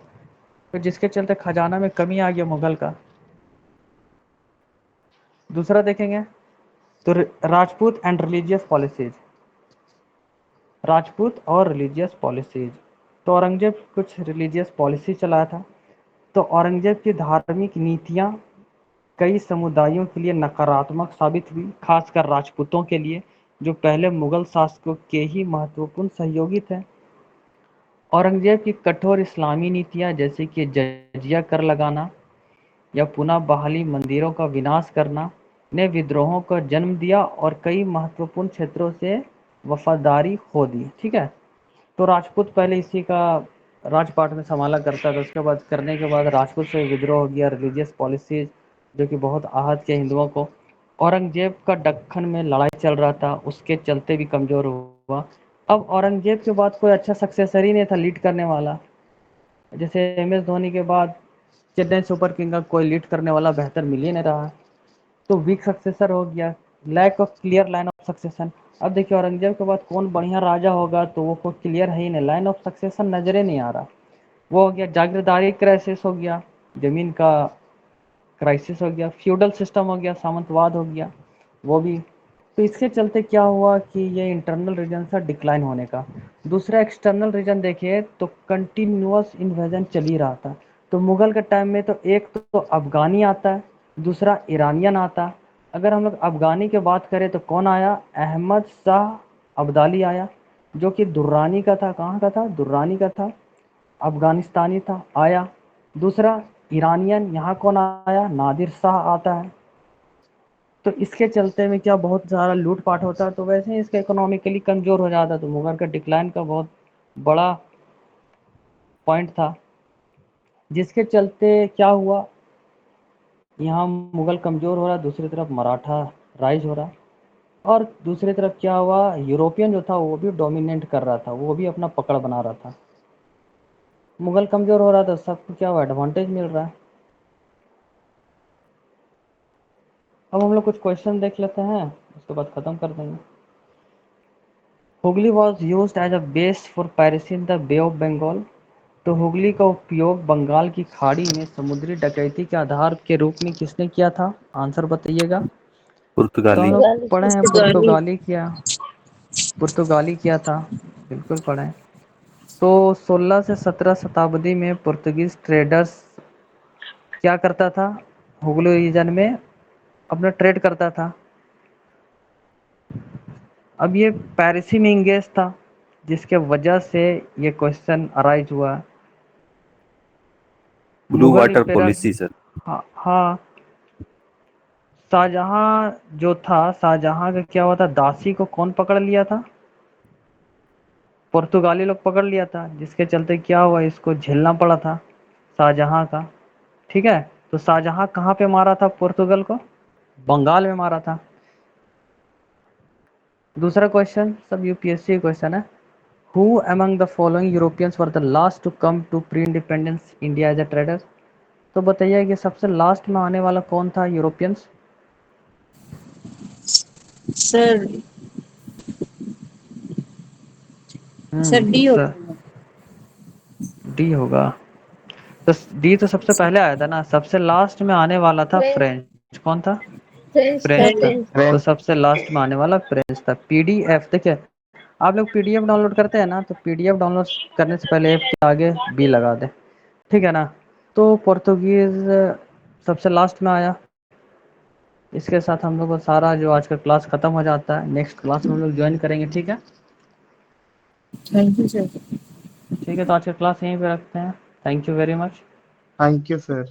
A: तो जिसके चलते खजाना में कमी आ गया मुगल का। दूसरा देखेंगे तो Rajput and religious policies, Rajput और रिलीजियस पॉलिसीज। तो औरंगजेब कुछ रिलीजियस पॉलिसी चलाया था। तो औरंगजेब की धार्मिक नीतियां कई समुदायों के लिए नकारात्मक साबित हुई, खासकर राजपूतों के लिए, जो पहले मुगल शासकों के ही महत्वपूर्ण सहयोगी थे। औरंगजेब की कठोर इस्लामी नीतियां जैसे कि जजिया कर लगाना या पुनः बहाली, मंदिरों का विनाश करना, ने विद्रोहों को जन्म दिया और कई महत्वपूर्ण क्षेत्रों से वफादारी खो दी। ठीक है, तो राजपूत पहले इसी का राजपाट में संभाला करता था, उसके बाद करने के बाद राजपूत से विद्रोह हो गया, रिलीजियस पॉलिसीज जो कि बहुत आहत किया हिंदुओं को। औरंगजेब का दक्कन में लड़ाई चल रहा था, उसके चलते भी कमज़ोर हुआ। अब औरंगजेब के बाद कोई अच्छा सक्सेसर ही नहीं था लीड करने वाला। जैसे एम एस धोनी के बाद चेन्नई सुपर किंग का कोई लीड करने वाला बेहतर मिल ही नहीं रहा, तो वीक सक्सेसर हो गया, lack of clear line of succession. अब देखिए औरंगजेब के बाद कौन बढ़िया राजा होगा, तो वो कोई क्लियर है ही नहीं, लाइन ऑफ सक्सेशन नजरे नहीं आ रहा। वो हो गया जागीरदारी क्राइसिस हो गया, जमीन का क्राइसिस हो गया, फ्यूडल सिस्टम हो गया, सामंतवाद हो गया वो भी। तो इसके चलते क्या हुआ कि ये इंटरनल रीजन था डिक्लाइन होने का। दूसरा एक्सटर्नल रीजन देखिए तो कंटिन्यूअस इन्वेजन चल ही रहा था। तो मुगल के टाइम में तो एक तो अफगानी आता है, दूसरा ईरानियन आता है। अगर हम लोग अफगानी की बात करें तो कौन आया, अहमद शाह अब्दाली आया, जो कि दुर्रानी का था। कहाँ का था, दुर्रानी का था, अफगानिस्तानी था, आया। दूसरा ईरानियन, यहाँ कौन आया, नादिर शाह आता है। तो इसके चलते में क्या बहुत सारा लूटपाट होता है, तो वैसे ही इसका इकोनॉमिकली कमज़ोर हो जाता है। तो मुगल का डिक्लाइन का बहुत बड़ा पॉइंट था, जिसके चलते क्या हुआ, यहाँ मुगल कमज़ोर हो रहा, दूसरी तरफ मराठा राइज हो रहा, और दूसरी तरफ क्या हुआ, यूरोपियन जो था वो भी डोमिनेट कर रहा था, वो भी अपना पकड़ बना रहा था। मुगल कमज़ोर हो रहा था, सबको क्या हुआ, एडवांटेज मिल रहा है। अब हम लोग कुछ क्वेश्चन देख लेते हैं, उसके बाद ख़त्म कर देंगे। Hooghly was use as a base for piracy in the Bay of Bengal. तो हुगली का उपयोग बंगाल की खाड़ी में समुद्री डकैती के आधार के रूप में किसने किया था? आंसर बताइएगा। तो हम
D: पुर्तगाली।
A: लोग पढ़े हैं
C: पुर्तगाली।
A: पुर्तगाली किया था, बिल्कुल पढ़े हैं। तो 16 से 17 शताब्दी में पुर्तगीज ट्रेडर्स क्या करता था, हुगली रीजन में अपना ट्रेड करता था। अब ये पैरिसी में इंगेज था, जिसके वजह से ये क्वेश्चन अराइज हुआ।
D: Blue
A: Mughal
D: water
A: emperor,
D: policy sir.
A: हाँ हाँ, शाहजहां जो था, शाहजहां का क्या हुआ था, दासी को कौन पकड़ लिया था? पुर्तगाली लोग पकड़ लिया था, जिसके चलते क्या हुआ, इसको झेलना पड़ा था शाहजहां का। ठीक है, तो शाहजहां कहाँ पे मारा था पुर्तगाल को? बंगाल में मारा था। दूसरा क्वेश्चन सब यूपीएससी क्वेश्चन है। Who among the following Europeans were the last to come to pre independence India as a trader? तो बताइए कि सबसे लास्ट में आने वाला कौन था Europeans?
C: Sir sir D
A: sir
C: होगा।
A: डी होगा। तो डी तो सबसे पहले आया था ना, सबसे लास्ट में आने वाला था फ्रेंच। कौन था?
C: फ्रेंच था
A: फ्रेंच था।
C: फ्रेंच।
A: तो
B: फ्रेंच।
A: सबसे लास्ट में आने वाला फ्रेंच था। पीडीएफ देखिए, आप लोग पीडीएफ डाउनलोड करते हैं ना, तो पीडीएफ डाउनलोड करने से पहले एफ के आगे बी लगा दें, ठीक है ना। तो पोर्तुगीज सबसे लास्ट में आया। इसके साथ हम लोग का सारा जो आज का क्लास खत्म हो जाता है। नेक्स्ट क्लास में हम लोग ज्वाइन करेंगे, ठीक है।
C: Thank you sir.
A: ठीक है, तो आज का क्लास यहीं पे रखते हैं। Thank you very much.
B: Thank you sir.